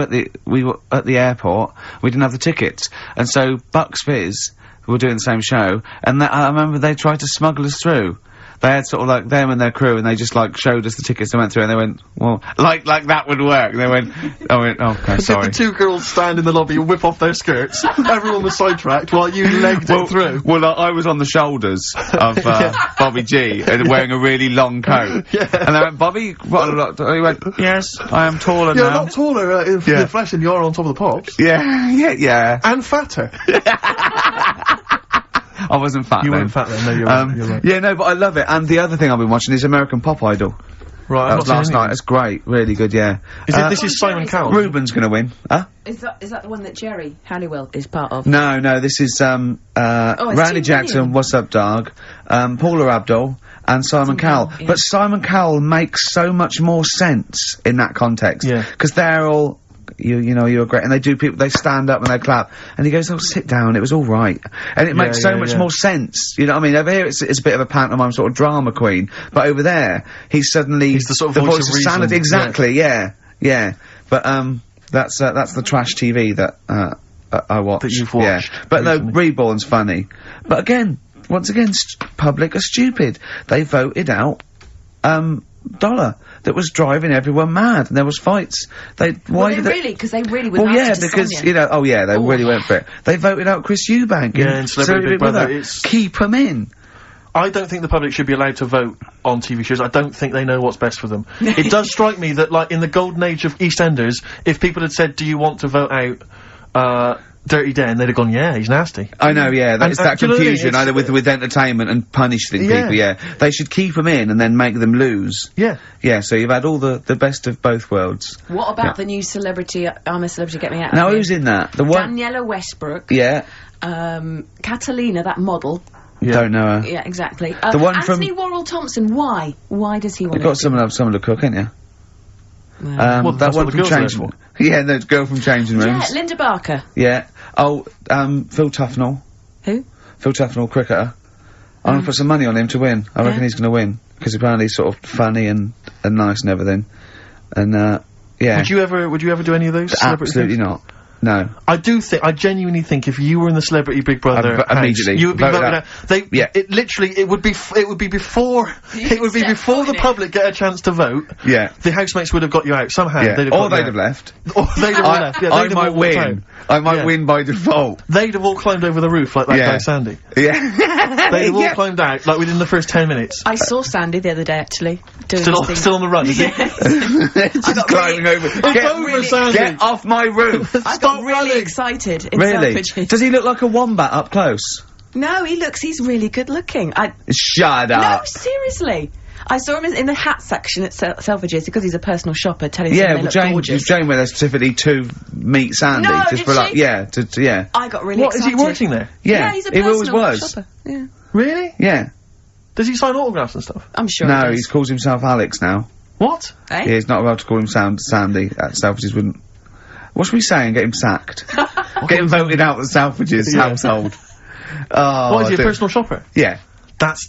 were at the airport. We didn't have the tickets, and so Bucks Fizz were doing the same show, and I remember they tried to smuggle us through. They had sort of like them and their crew, and they just like showed us the tickets. They went through, and they went, "Well, like that would work." They went, "Oh, okay, sorry." Did the two girls stand in the lobby and whip off their skirts? Everyone was sidetracked while you legged it through. Well, I was on the shoulders of Bobby G, and wearing a really long coat. Yeah. And they went, "Bobby, what a lot?" He went, "Yes, I am taller You're now." not taller in the flesh than you are on top of the pops. Yeah. And fatter. I wasn't fat You then. weren't fat then, no, you're right. Yeah, no, but I love it. And the other thing I've been watching is American Pop Idol. Right, That was last night. It's great, really good. Yeah. This is Simon Cowell. Ruben's gonna win. Huh? Is that the one that Jerry Halliwell is part of? No, this is it's Randy Team Jackson, Million. What's Up Dog, Paula Abdul, and Simon Cowell. yeah. But Simon Cowell makes so much more sense in that context. Yeah. Because they're all, you know, you're great, and they stand up and they clap, and he goes, "Oh, sit down, it was all right," and it makes so much more sense. You know what I mean? Over here, it's a bit of a pantomime sort of drama queen, but over there, he's suddenly He's the sort of voice of reason. sanity. Exactly. Yeah. But that's the trash TV that I watch. That you've watched Yeah. But recently. no, Reborn's funny. But once again, public are stupid. They voted out Dollar that was driving everyone mad, and there was fights. Because they really were Well, yeah, nasty to because Sonia. you know, they really went for it. They voted out Chris Eubank. Yeah, in Celebrity Big Brother, Brother. it's- Keep him in. I don't think the public should be allowed to vote on TV shows. I don't think they know what's best for them. It does strike me that, like, in the golden age of EastEnders, if people had said, "Do you want to vote out, Dirty Den?" they'd have gone, "Yeah, he's nasty." I know, yeah, And- it's that do you know what I mean? confusion, It's- either with entertainment and punishing Yeah. people, yeah. They should keep them in and then make them lose. Yeah. Yeah, so you've had all the best of both worlds. What about the new celebrity, I'm a Celebrity, Get Me Out Now, of Here? who's in that? The one? Daniela Westbrook. Yeah, Catalina, that model. Yeah. don't know her. Yeah, exactly. The one from- Anthony Worrell Thompson, why? Why does he want You've got someone to cook, ain't you? Well, Well, that that's one what the from girls are there Changing... Yeah, no, girl from Changing yeah, Rooms. Linda Barker. Yeah. Oh, Phil Tufnell. Who? Phil Tufnell, cricketer. I'm gonna put some money on him to win. I reckon he's gonna win. Because apparently he's sort of funny and nice and everything. And, yeah. Would you ever do any of those? celebrity Absolutely things? not. No. I genuinely think if you were in the Celebrity Big Brother house, immediately you would be voted voted out. out. It would be before the public get a chance to vote. Yeah. The housemates would have got you out somehow. Yeah. They'd have Or got you they'd out. have left. Or they'd have all left. Yeah, I they'd have might all walked out. win. I might Yeah. win by default. They'd have all climbed over the roof like that Yeah. guy Sandy. Yeah. They'd have all Yeah. climbed out like within the first 10 minutes. I saw Sandy the other day, actually, doing his thing. Still on the run, is he? Just climbing over. over, Sandy. Get off my roof. I got really excited in Really? Selfridges. Does he look like a wombat up close? No, he's really good looking. Shut No, up. seriously. I saw him in the hat section at Selfridges because he's a personal shopper telling Yeah, them they well, look gorgeous. Jane went there specifically to meet Sandy. No, just did for like, she? yeah, yeah. I got really What, is excited. he working there? Yeah, he's a he always personal was. shopper. Yeah, Really? Yeah. Does he sign autographs and stuff? I'm sure No, he he calls himself Alex now. What? does. Yeah, he's not allowed to call him Sandy. Selfridges wouldn't. What should we say and get him sacked? Get him voted out of Selfridges household. Oh, What, is he a dude. personal shopper? Yeah. That's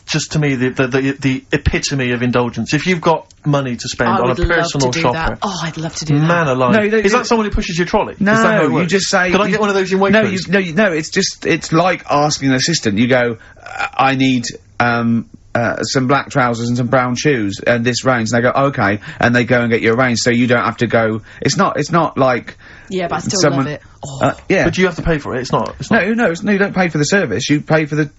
just to me the epitome of indulgence. If you've got money to spend I on a would love personal to do shopper, that. Oh, I'd love to do that. man alive. No, you don't- is that someone who pushes your trolley? No, is that how it works? you just say. Could I get one of those in Waitrose? No, it's like asking an assistant. You go, I need, some black trousers and some brown shoes and this range, and they go, okay, and they go and get you a range, so you don't have to go. It's not like. Yeah, but I still someone, love it. Oh. Yeah. But you have to pay for it. It's not. No, you don't pay for the service. You pay for the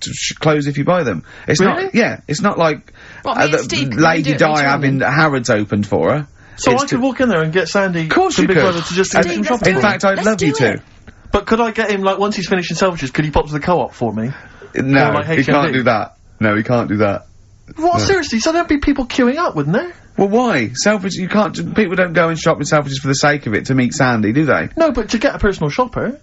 clothes if you buy them. It's Really? not. Yeah, it's not like What, me and Steve, can we Lady do it Di later on having then? Harrods opened for her. So It's I could walk in there and get Sandy Of course from you Big could. Brother to just do And some let's shopping. do in it. fact, I'd Let's love you do to. it. But could I get him, like, once he's finished in Selfridges, could he pop to the co-op for me? No, Or like he can't HMV? do that. No, he can't do that. What, seriously? So there'd be people queuing up, wouldn't there? Well, why? People don't go and shop in Selfridges for the sake of it to meet Sandy, do they? No, but to get a personal shopper.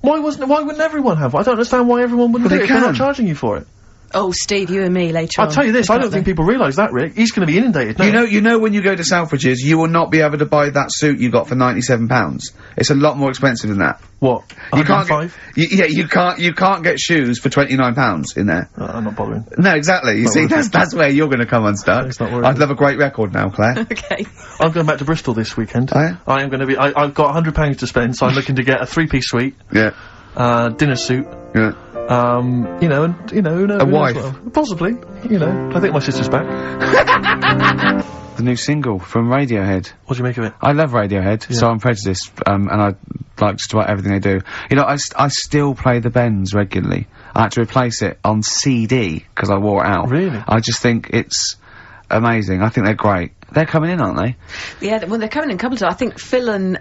Why wouldn't everyone have one? I don't understand why everyone wouldn't do it if they're not charging you for it. Oh, Steve, you and me later on. I'll tell you this, I don't think people realise that, Rick. He's going to be inundated now. You know when you go to Selfridges, you will not be able to buy that suit you got for £97. It's a lot more expensive than that. What? You can't get, you can't get shoes for £29 in there. I'm not bothering. No, exactly. You see, that's where you're going to come unstuck. It's not worth I'd love a great record now, Claire. Okay. I'm going back to Bristol this weekend. Oh, yeah? I am going to be, I've got £100 to spend, so I'm looking to get a 3-piece suite. Yeah. Dinner suit. Yeah. Who knows? A wife. Well, possibly. I think my sister's back. The new single from Radiohead. What do you make of it? I love Radiohead, so I'm prejudiced, and I like just about everything they do. I still play the Bends regularly. I had to replace it on CD, because I wore it out. Really? I just think it's amazing. I think they're great. They're coming in, aren't they? Yeah, well, they're coming in a couple of times. I think Phil and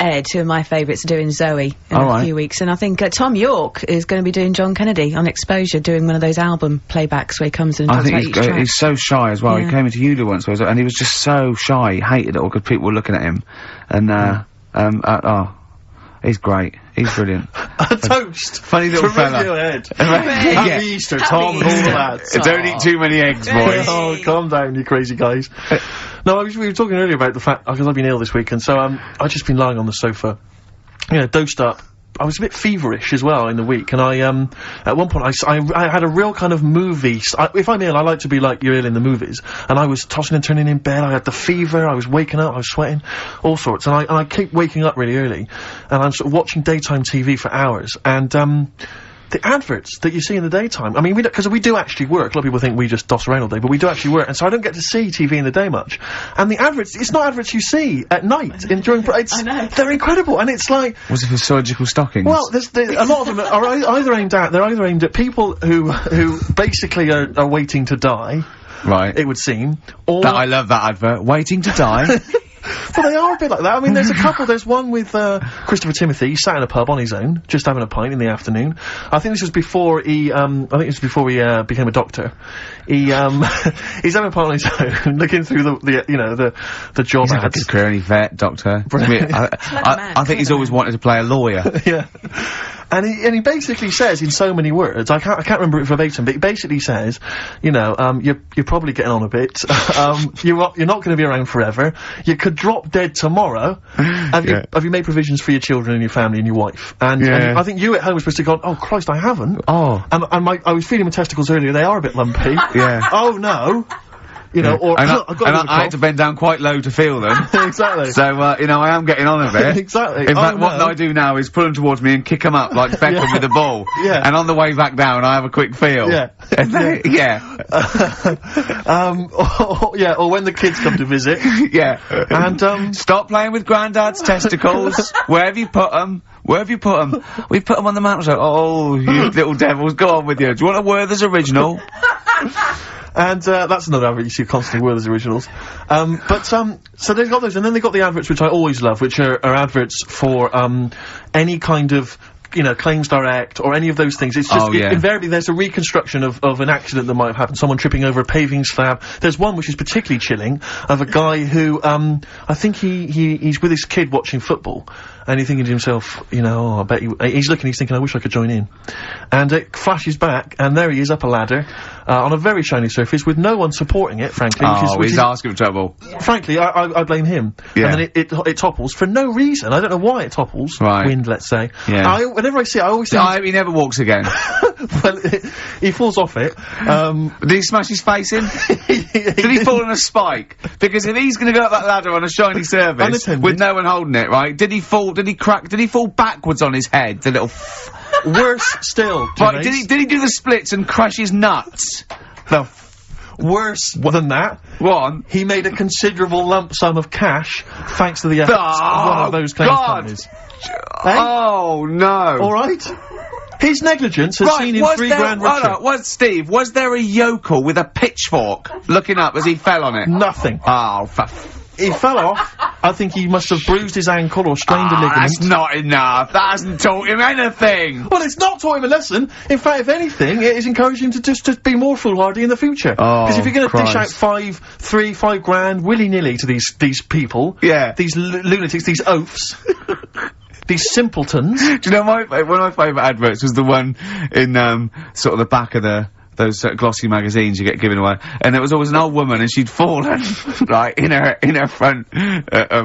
Ed, who are my favourites, are doing Zoe in a few weeks. And I think Tom York is going to be doing John Kennedy on Exposure, doing one of those album playbacks where he comes in and talks about each track. He's so shy as well. Yeah. He came into Ulu once, and he was just so shy. He hated it all because people were looking at him. And, he's great. He's brilliant. A toast. Funny little fella. Radiohead. Happy Easter, Tom, and all the lads. Don't eat too many eggs, boys. Oh, calm down, you crazy guys. No, we were talking earlier about the fact, because I've been ill this week, and so, I've just been lying on the sofa, dosed up. I was a bit feverish as well in the week, and at one point I had a real kind of movie, if I'm ill, I like to be like you're ill in the movies, and I was tossing and turning in bed, I had the fever, I was waking up, I was sweating, all sorts, and I keep waking up really early, and I'm sort of watching daytime TV for hours, and, the adverts that you see in the daytime, I mean, because we do actually work. A lot of people think we just doss around all day, but we do actually work, and so I don't get to see TV in the day much. And the adverts, it's not adverts you see at night, I know. They're incredible, and it's like... Was it for surgical stockings? Well, a lot of them are either aimed at people who basically are waiting to die. Right. It would seem. Or... I love that advert. Waiting to die. But they are a bit like that. I mean, there's a couple. There's one with Christopher Timothy. He sat in a pub on his own, just having a pint in the afternoon. I think this was before he. Became a doctor. He's having a pint on his own, looking through the job He's ads. like a career vet, doctor. I think he's always wanted to play a lawyer. Yeah. And he basically says in so many words, I can't remember it verbatim, but he basically says, you're probably getting on a bit, you're not going to be around forever, you could drop dead tomorrow, have you made provisions for your children and your family and your wife? And I think you at home were supposed to go, oh Christ, I haven't. Oh. And I was feeling my testicles earlier, they are a bit lumpy. Yeah. Oh no. I had to bend down quite low to feel them. Exactly. So, I am getting on a bit. Exactly. In fact, what I do now is pull them towards me and kick them up like Beckham with the ball. Yeah. And on the way back down, I have a quick feel. Yeah. Or when the kids come to visit. Yeah. And, stop playing with Grandad's testicles. Where have you put them? Where have you put them? We've put them on the mountain. Oh, you little devils, go on with you. Do you want a Werther's original? And, that's another advert you see constantly, Werther's originals. So they've got those, and then they've got the adverts which I always love, which are adverts for, any kind of, Claims Direct, or any of those things. It's just, invariably there's a reconstruction of an accident that might have happened, someone tripping over a paving slab. There's one which is particularly chilling, of a guy who, I think he's with his kid watching football, and he's thinking to himself, I bet he's thinking, I wish I could join in. And it flashes back, and there he is up a ladder, on a very shiny surface, with no one supporting it, frankly. He's asking for trouble. Frankly, I blame him. Yeah. And then it topples for no reason. I don't know why it topples. Right. Wind, let's say. Yeah. Whenever I see it, I always think... I hope he never walks again. Well, he falls off it. Did he smash his face in? Did he fall on a spike? Because if he's gonna go up that ladder on a shiny surface, with no one holding it, right, did he fall backwards on his head, the little Worse still, right, did he do the splits and crush his nuts? Worse than that. One. He made a considerable lump sum of cash, thanks to the efforts of one of those claims companies. Oh, no. Alright? His negligence has seen him £3 richer. Steve, was there a yokel with a pitchfork looking up as he fell on it? Nothing. Oh, he fell off, I think he must have bruised his ankle or strained a ligament. That's not enough. That hasn't taught him anything. Well, it's not taught him a lesson. In fact, if anything, it is encouraging him to just to be more foolhardy in the future. Because if you're going to dish out 5 grand willy-nilly to these people, these lunatics, these oafs, these simpletons. Do you know one of my favourite adverts was the one in sort of the back of those glossy magazines you get given away, and there was always an old woman, and she'd fallen right in her front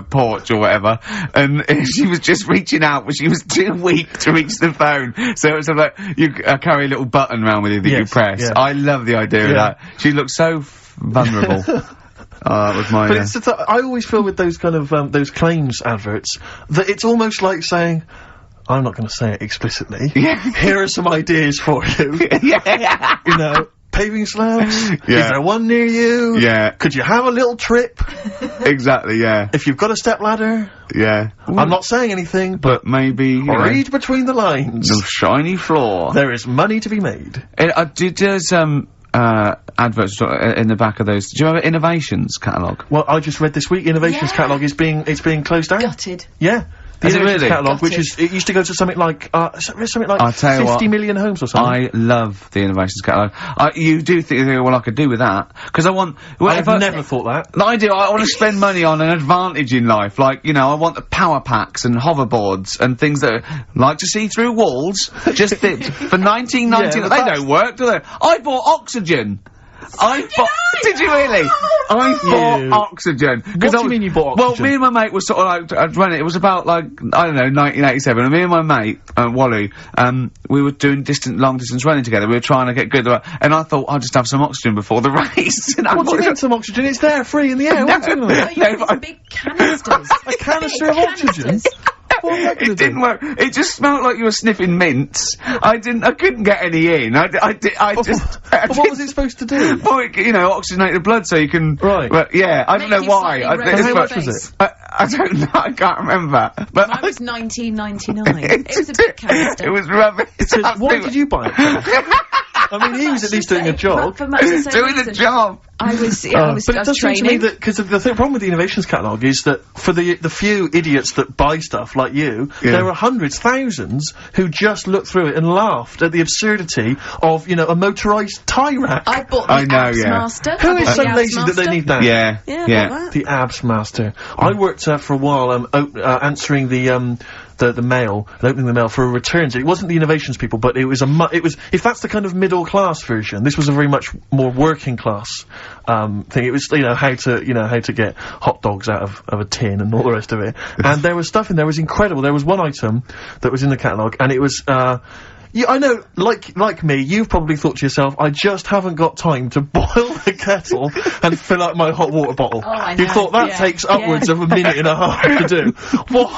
porch or whatever, and she was just reaching out, but she was too weak to reach the phone. So it was sort of like you carry a little button around with you that you press. Yeah. I love the idea of that. She looked so vulnerable. That was my. But it's I always feel with those kind of those claims adverts that it's almost like saying, I'm not going to say it explicitly. Here are some ideas for you. You know, paving slabs. Is there one near you? Could you have a little trip? Exactly. If you've got a stepladder. I'm not saying anything, but maybe read between the lines. The shiny floor. There is money to be made. There's adverts in the back of those. Do you remember Innovations catalogue? Well, I just read this week. Innovations catalogue is being closed down. Gutted. Yeah. The Innovations catalogue, which it used to go to something like 50 million homes or something. I love the Innovations catalogue. You do think, well, I could do with that, because I want. Well, I've never thought that. I do. I want to spend money on an advantage in life, like, you know, I want the power packs and hoverboards and things that like to see through walls. Just for 1990, they don't work, do they? I bought oxygen. Did you really? I bought oxygen. What do you mean you bought oxygen? Well, me and my mate was sort of like, running, it was about like, I don't know, 1987, and me and my mate, Wally, we were doing long distance running together, we were trying to get good, and I thought I'd just have some oxygen before the race. What do you mean some oxygen? It's there, free in the air, what are you talking about? Big canisters. A canister of oxygen? It didn't work. It just smelled like you were sniffing mints. I couldn't get any in. I just. But what was it supposed to do? Well, you know, oxygenate the blood so you can. Right. Well, yeah, I don't know why. How much was it? I don't know. I can't remember. But mine was 1999. It was a big canister. It was rubbish. Why did you buy it? I mean, he was at least doing a job. For much the same doing reason. a job. I was but it does seem to me that, because the problem with the Innovations catalogue is that for the few idiots that buy stuff like you, there are hundreds, thousands who just looked through it and laughed at the absurdity of, you know, a motorised tie rack. I bought the Abs Master. Who is so lazy that they need that? Yeah. The Abs Master. I worked for a while answering the mail, and opening the mail for a returns. It wasn't the Innovations people, but it was if that's the kind of middle class version, this was a very much more working class thing. It was, you know, how to get hot dogs out of a tin and all the rest of it. And there was stuff in there was incredible. There was one item that was in the catalogue, and it was yeah, I know, like me, you've probably thought to yourself, I just haven't got time to boil the kettle and fill up my hot water bottle. Oh, I know. You thought that takes upwards of a minute and a half to do. What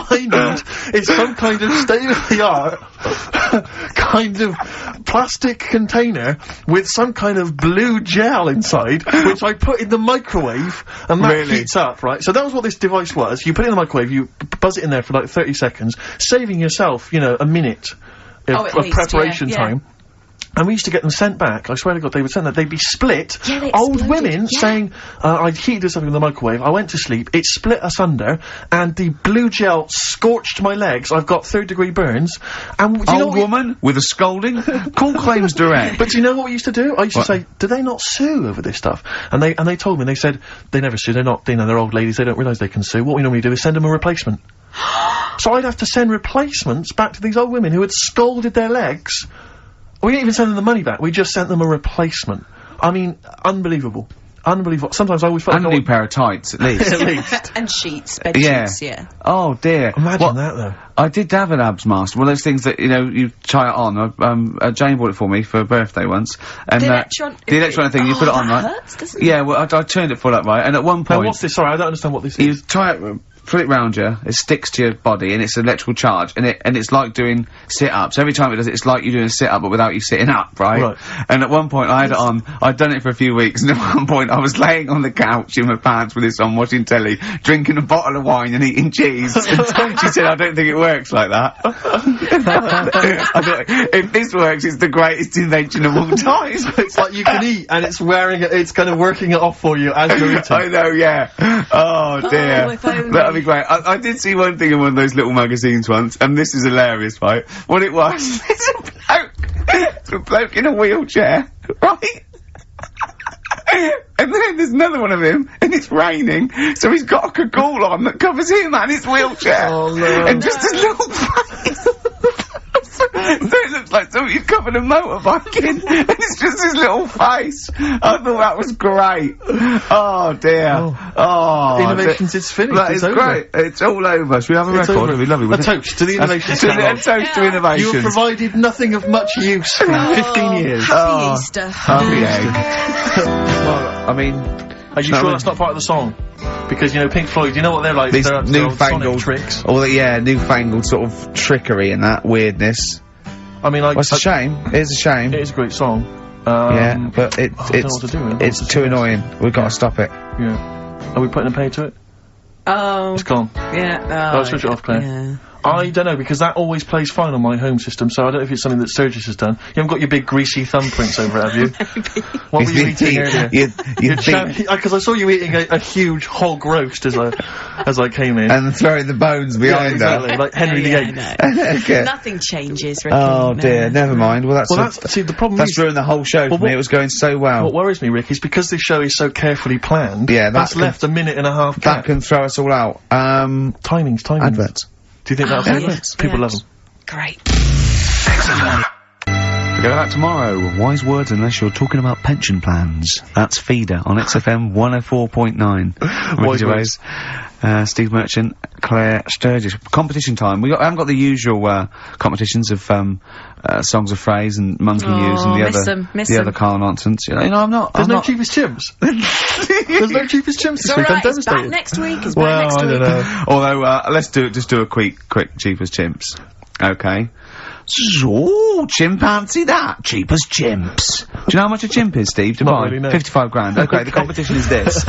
I need is some kind of state-of-the-art kind of plastic container with some kind of blue gel inside, which I put in the microwave, and that heats up, right? So that was what this device was. You put it in the microwave, you buzz it in there for like 30 seconds, saving yourself, you know, a minute of preparation time. And we used to get them sent back. I swear to God, they would send that. They'd be split. Old women saying, I'd heated something in the microwave, I went to sleep, it split asunder, and the blue gel scorched my legs, I've got 3rd-degree burns, and do you know old woman with a scolding? Call claims direct. But do you know what we used to do? I used to say, do they not sue over this stuff? And they told me, they said, they never sue, they're not, you know, they're old ladies, they don't realise they can sue. What we normally do is send them a replacement. So I'd have to send replacements back to these old women who had scalded their legs. We didn't even send them the money back, we just sent them a replacement. I mean, unbelievable. Unbelievable. Sometimes I always felt like a new pair of tights, at least. At least. And sheets, bed sheets, Oh, dear. Imagine that, though. I did have an Abs Master, one of those things that, you know, you try it on. Jane bought it for me for a birthday once. And, the electronic thing, you put it on, right? Hurts, doesn't it? Yeah, well, I turned it full up, right? And at one point... Now, what's this? Sorry, I don't understand what this is. You tie it put it round you, it sticks to your body, and it's electrical charge, and it's like doing sit-ups. Every time it does it, it's like you're doing a sit-up, but without you sitting up, right? And at one point, I had it on, I'd done it for a few weeks, and at one point, I was laying on the couch in my pants with this on, watching telly, drinking a bottle of wine and eating cheese. And she said, I don't think it works like that. I thought, if this works, it's the greatest invention of all time. It's like you can eat, and it's kind of working it off for you as you're eating. I know, yeah. Oh, dear. if only. That'd be great. I did see one thing in one of those little magazines once, and this is hilarious, right? What it was, it's a bloke in a wheelchair, right? And then there's another one of him, and it's raining, so he's got a cagoule on that covers him and his wheelchair. Oh, no. And just his little face. So it looks like somebody's covered a motorbike in, and it's just his little face. I thought that was great. Oh, dear. Oh. Innovations, it's finished. That it's is over. great. It's all over. Should we have a It's record? over. It'd be lovely, A wouldn't it? toast to the innovations. A toast to innovations. You have provided nothing of much use for 15 years. Happy Easter. Happy egg. Well, I mean... Are you sure that's not part of the song? Because, you know, Pink Floyd, you know what they're like? These They're up to their old sonic newfangled tricks. all the, yeah, newfangled sort of trickery and that weirdness. I mean, like... Well, it's a shame. It is a shame. It is a great song. Yeah, but I don't know what to do with it. it's too annoying. We've got to stop it. Yeah. Are we putting a pay to it? Oh. It's gone. Yeah. Oh, switch it off, Claire. Yeah. I don't know, because that always plays fine on my home system, so I don't know if it's something that Sturgis has done. You haven't got your big greasy thumbprints over it, have you? What were you eating earlier? Because I saw you eating a huge hog roast as I came in. And throwing the bones behind exactly, like Henry VIII. Okay. Nothing changes, Ricky. Oh dear, never mind. Well, See, the problem that's is... ruined the whole show for me. It was going so well. What worries me, Rick, is because this show is so carefully planned, Yeah, that's left a minute and a half That gap. can throw us all out. Timings. Adverts. Do you think that'll help? yes, People yeah. love them. Great. We go back tomorrow. Wise words unless you're talking about pension plans. That's Feeder on XFM 104.9. Ricky Gervais, Steve Merchant, Claire Sturgis. Competition time. I haven't got the usual competitions of songs of phrase and monkey news and the other Carl nonsense. You know, I'm not. There's no cheapest chimps. There's no cheapest chimps this week. I'm It's back devastated. next week. It's Well, back next I week. don't know. Although, let's just do a quick cheap as chimps. Okay. So, chimpanzee that. Cheap as chimps. Do you know how much a chimp is, Steve, to Not buy? really, no. 55 grand. Okay, the competition is this.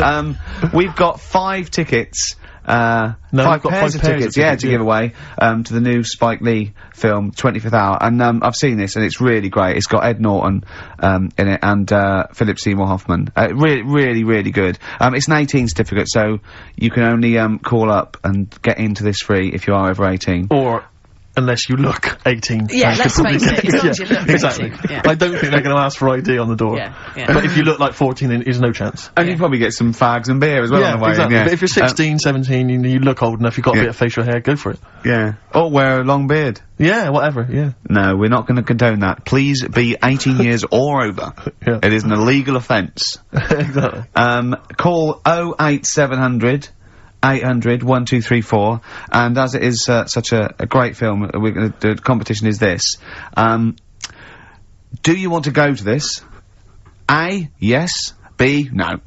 We've got 5 tickets. No, five we've got pairs 5 of pairs tickets, of yeah, tickets, to give away, to the new Spike Lee film, 25th Hour. And, I've seen this, and it's really great. It's got Ed Norton, in it, and, Philip Seymour Hoffman. Really good. It's an 18 certificate, so you can only, call up and get into this free if you are over 18. Or unless you look 18. Yeah, let's face it, as long as you look exactly. 18, yeah. I don't think they're going to ask for ID on the door. Yeah. But if you look like 14, then there's no chance. And you probably get some fags and beer as well on the way. Exactly. Yeah, But if you're 16, 17, you look old enough, you've got a bit of facial hair, go for it. yeah. Or wear a long beard. Yeah, whatever, yeah. No, we're not going to condone that. Please be 18 years or over. Yeah. It is an illegal offence. Exactly. Call 08700 800 1234, and as it is such a great film, we're going to do. The competition is this. Do you want to go to this? A, yes. B, no.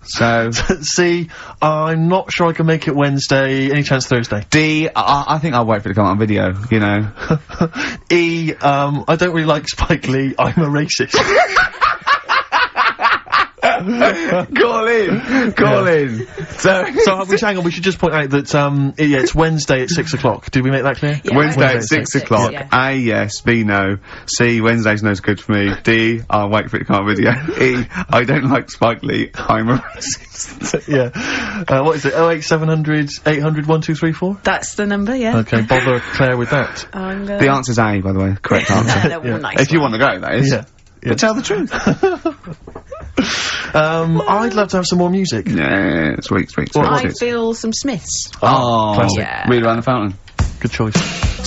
So C, I'm not sure I can make it Wednesday. Any chance Thursday? D, I think I'll wait for it to come out on video. You know. E, I don't really like Spike Lee. I'm a racist. Call in. So Hang on, we should just point out that, it's Wednesday at 6 o'clock. Did we make that clear? Yeah, Wednesday at Wednesday 6 o'clock. yeah. A, yes. B, no. C, Wednesday's no good for me. D, I'll wait for it to come out on video. E, I don't like Spike Lee. I'm a racist. Yeah. What is it? 08700 800 1234? That's the number, yeah. Okay, bother Claire with that. I'm gonna... The answer's A, by the way. Correct answer. Nice If you want to go, that is. Yeah. But tell the truth. I'd love to have some more music. Yeah, sweet. I feel some Smiths. Oh, classic. Yeah. Reel Around the Fountain. Good choice.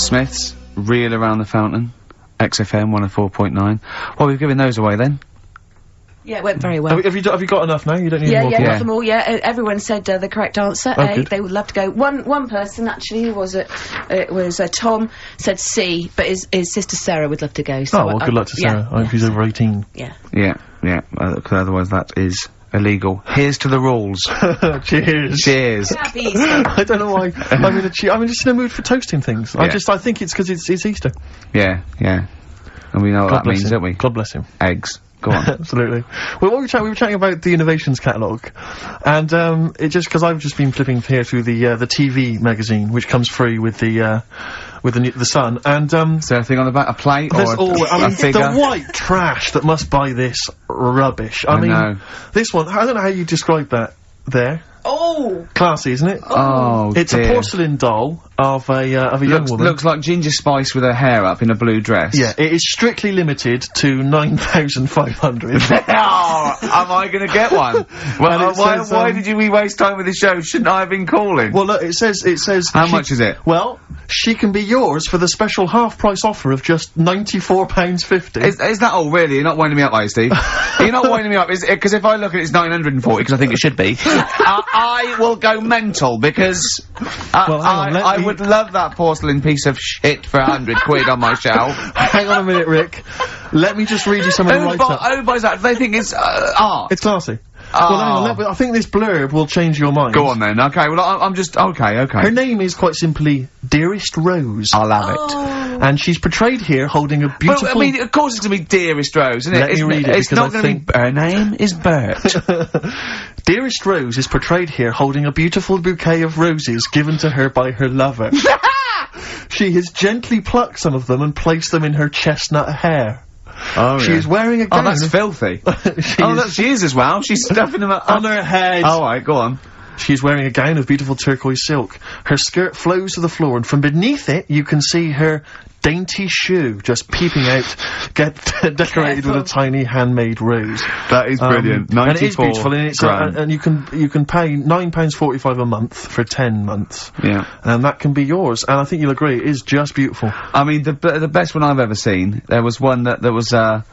Smiths, Reel Around the Fountain. XFM 104.9. Well, we've given those away then. Yeah, it went very well. Have you got enough now? You don't need Yeah, more. got them all, yeah. Everyone said the correct answer, A. good. They would love to go. One person, actually, who was it? It was Tom, said C, but his sister Sarah would love to go. So Oh, well, good luck to Sarah. I hope she's over 18. Yeah. Yeah. 'Cause otherwise that is illegal. Here's to the rules. Cheers. Cheers. Happy Easter. I don't know why. I'm just in a mood for toasting things. Yeah. I think it's because it's Easter. Yeah, yeah. And we know what that means, don't we? God bless him. Eggs. Go on. Absolutely. Well, we were chatting about the Innovations catalogue, and it just because I've just been flipping here through the TV magazine, which comes free with the Sun, and Is there anything on the back? A plate or a figure? the white trash that must buy this rubbish. I mean, know. this one. I don't know how you describe that. There. Oh! Classy, isn't it? Oh, It's dear. a porcelain doll of a young woman. Looks like Ginger Spice with her hair up in a blue dress. Yeah, it is strictly limited to 9,500. Oh, am I going to get one? Well, And it says, why did we waste time with this show? Shouldn't I have been calling? Well, look, it says. How much is it? Well, she can be yours for the special half-price offer of just £94.50. Is that all, really? You're not winding me up, are you, Steve? You're not winding me up, because if I look at it, it's 940, because I think it should be. I will go mental, because Well, hang on, I would love that porcelain piece of shit for £100 on my shelf. Hang on a minute, Rick. Let me just read you some of the write-up. Who buys that? They think it's art. It's classy. Well, hang on, I think this blurb will change your mind. Go on then. Okay, well, I'm just... Okay. Her name is quite simply Dearest Rose. I'll have it. And she's portrayed here holding a beautiful... Well, I mean, of course it's going to be Dearest Rose, isn't it? Let me read it, It's because not I going to be... Her name is Bert. Dearest Rose is portrayed here holding a beautiful bouquet of roses given to her by her lover. She has gently plucked some of them and placed them in her chestnut hair. Oh, She is wearing a gown... Oh, that's filthy. She is as well. She's stuffing them up on her head. Oh, right, go on. She's wearing a gown of beautiful turquoise silk. Her skirt flows to the floor, and from beneath it, you can see her dainty shoe just peeping out, decorated with a tiny handmade rose. That is brilliant. And it is beautiful, and it's grand. and you can pay £9.45 a month for 10 months. Yeah. And that can be yours. And I think you'll agree, it is just beautiful. I mean, the best one I've ever seen, there was one that there was a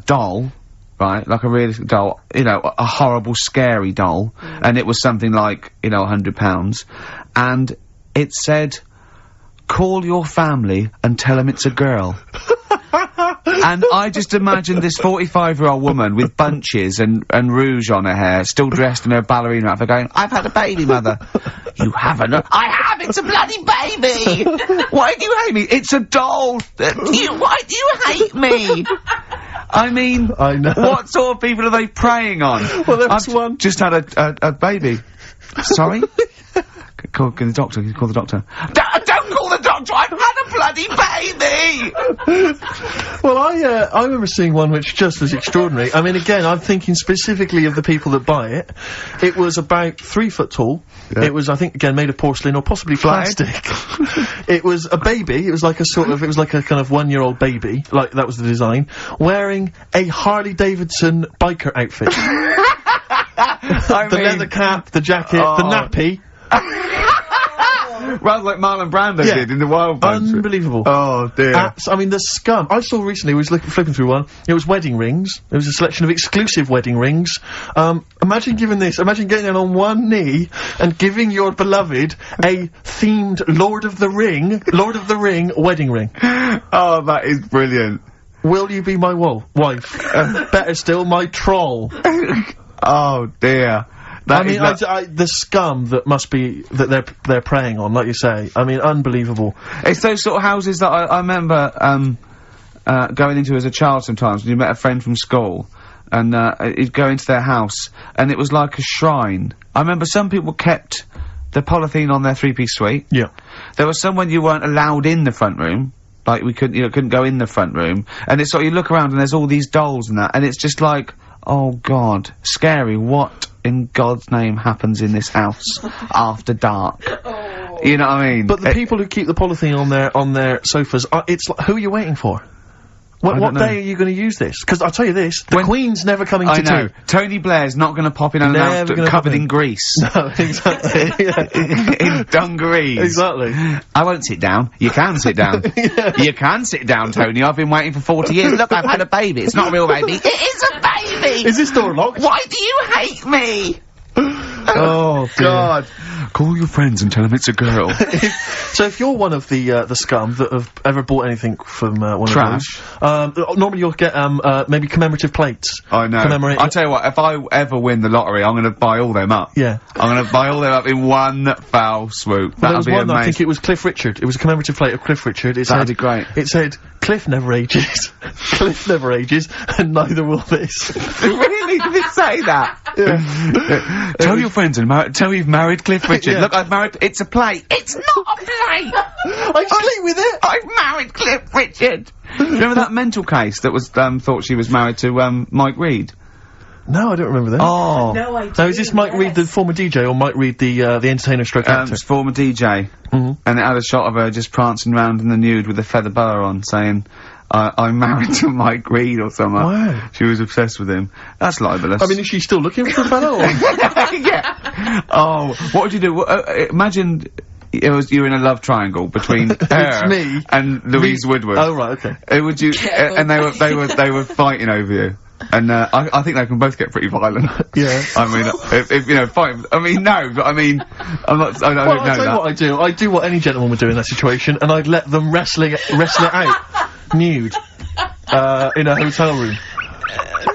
doll, right, like a realistic doll, you know, a horrible, scary doll, and it was something like, you know, £100, and it said, call your family and tell them it's a girl. And I just imagined this 45-year-old woman with bunches and rouge on her hair, still dressed in her ballerina outfit, going, I've had a baby, mother. You haven't? I have! It's a bloody baby! Why do you hate me? It's a doll! Why do you hate me? I mean, I know. What sort of people are they preying on? Well, there was I've one. just had a baby. Sorry? Call the doctor. Call the doctor. Don't call the doctor! I've had a bloody baby! Well, I remember seeing one which just was extraordinary. I mean, again, I'm thinking specifically of the people that buy it. It was about 3 foot tall. Yeah. It was, I think, again, made of porcelain or possibly plastic. It was a baby. It was like a kind of 1-year-old baby. Like, that was the design. Wearing a Harley Davidson biker outfit. The leather cap, the jacket, the nappy. Rather like Marlon Brando did in the Wild Bunch. Unbelievable. Oh dear. I mean, the scum. I saw recently, was flipping through one, it was wedding rings. It was a selection of exclusive wedding rings. Imagine getting down on one knee and giving your beloved a themed Lord of the Ring wedding ring. Oh, that is brilliant. Will you be my wife? Better still, my troll. Oh dear. The scum that must be, that they're preying on, like you say. I mean, unbelievable. It's those sort of houses that I remember, going into as a child sometimes, when you met a friend from school, and, you'd go into their house, and it was like a shrine. I remember some people kept the polythene on their 3-piece suite. Yeah. There was some when you weren't allowed in the front room. Like, couldn't go in the front room. And it's sort of, you look around and there's all these dolls and that, and it's just like, oh god, scary, what in God's name happens in this house after dark? You know what I mean? But the people who keep the polythene on their sofas, it's like, who are you waiting for? What day are you going to use this? Because I'll tell you this, the Queen's never coming to tea. I know. Tony Blair's not going to pop in unannounced, covered in grease. No, exactly. In dungarees. Exactly. I won't sit down. You can sit down. You can sit down, Tony. I've been waiting for 40 years. Look, I've had a baby. It's not a real baby. It is a baby! Is this door locked? Why do you hate me? Oh, dear. God. Call your friends and tell them it's a girl. So if you're one of the scum that have ever bought anything from one Trash. of those, normally you'll get maybe commemorative plates. I know. I'll tell you what, if I ever win the lottery, I'm gonna buy all them up. Yeah. I'm gonna buy all them up in one foul swoop. Well, there That'll was be one, amazing. I think it was Cliff Richard. It was a commemorative plate of Cliff Richard. That'd be great. It said, Cliff never ages. Cliff never ages, and neither will this. Really? Did it say that? Yeah. Tell your friends and tell you've married Cliff Richard. Yeah. Look, I've married. It's a plate. It's not a plate. I sleep with it. I've married Cliff Richard. Remember that mental case that was thought she was married to Mike Reed? No, I don't remember that. Oh. No idea. Now, is this Mike Reed, the former DJ, or Mike Reed, the entertainer stroke actor? It's former DJ. Mhm. And it had a shot of her just prancing around in the nude with a feather boa on, saying, I'm married to Mike Reed or something. Wow. She was obsessed with him. That's libelous. I mean, is she still looking for a fellow? Or? Yeah. Oh, what would you do? Imagine you're in a love triangle between her me. and Louise Woodward. Oh, right, okay. Would you? And they were fighting over you. And I think they can both get pretty violent. Yeah. I mean, if you know, fight. I mean, no, but I mean, I'm not. I don't Well, know I'll tell you that. what I do. I do what any gentleman would do in that situation, and I'd let them wrestle it out, nude, in a hotel room.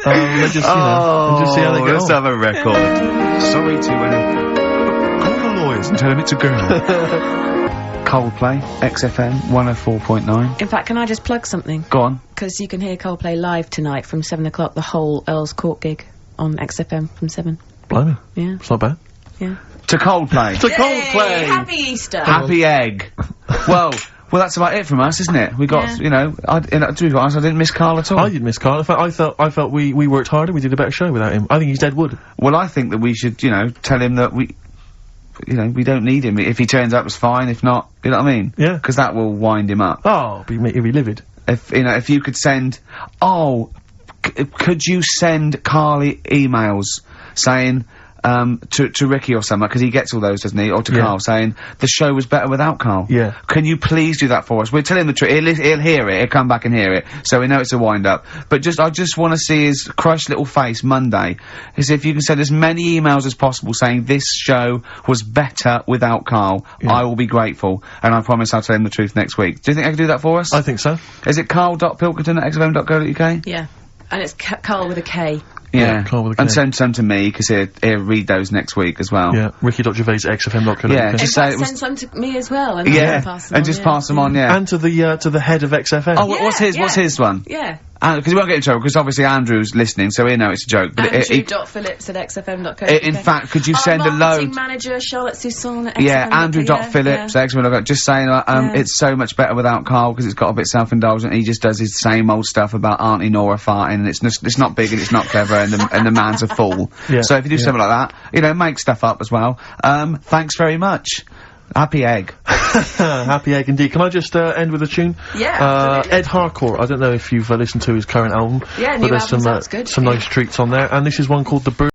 Just, you know, and just see how they get let's on. have a record. Sorry to call the lawyers and tell them it's a girl. Coldplay, XFM 104.9. In fact, can I just plug something? Go on. Because you can hear Coldplay live tonight from 7 o'clock, the whole Earl's Court gig on XFM from 7. Blimey, Yeah, it's not bad. yeah. To Coldplay. To Coldplay. Happy Easter! Happy egg. Well, that's about it from us, isn't it? We got, you know, to be honest, I didn't miss Carl at all. I didn't miss Carl. In fact, I felt we worked harder. We did a better show without him. I think he's dead wood. Well, I think that we should, you know, tell him that we don't need him. If he turns up, it's fine. If not, you know what I mean? Yeah. Because that will wind him up. Oh, he'll be livid. If you could send, could you send Carly emails saying, to Ricky or something, because he gets all those, doesn't he? Or to Carl, saying, the show was better without Carl. Yeah. Can you please do that for us? We're telling the truth. He'll hear it. He'll come back and hear it. So we know it's a wind-up. But I just want to see his crushed little face Monday. Is if you can send as many emails as possible saying this show was better without Carl, I will be grateful. And I promise I'll tell him the truth next week. Do you think I can do that for us? I think so. Is it carl.pilkington@xfm.co.uk? Yeah. And it's Carl with a K. Yeah. Carl with a And K. send some to me, because he'll read those next week as well. Yeah. Ricky.gervais@xfm.co.uk. Yeah, In just fact, say it was. send some to me as well. And Yeah, pass them and on, just pass them on, yeah. And to the head of XFM. Oh, what's his? What's his one? Yeah. Because he won't get in trouble, because obviously Andrew's listening, so he'll know it's a joke. But Andrew.phillips@xfm.co.uk. in fact, could you send a marketing load? manager, Charlotte Soussan at Yeah, XFM. Andrew.phillips, just saying, it's so much better without Carl, because it's got a bit self-indulgent. He just does his same old stuff about Auntie Nora farting, and it's not big and it's not clever, and the man's a fool. Yeah, So if you do something like that, you know, make stuff up as well. Thanks very much. Happy egg. Happy egg indeed. Can I just end with a tune? Yeah, absolutely. Ed Harcourt. I don't know if you've listened to his current album. Yeah, but new there's album sounds good. some nice treats on there, and this is one called The Bird.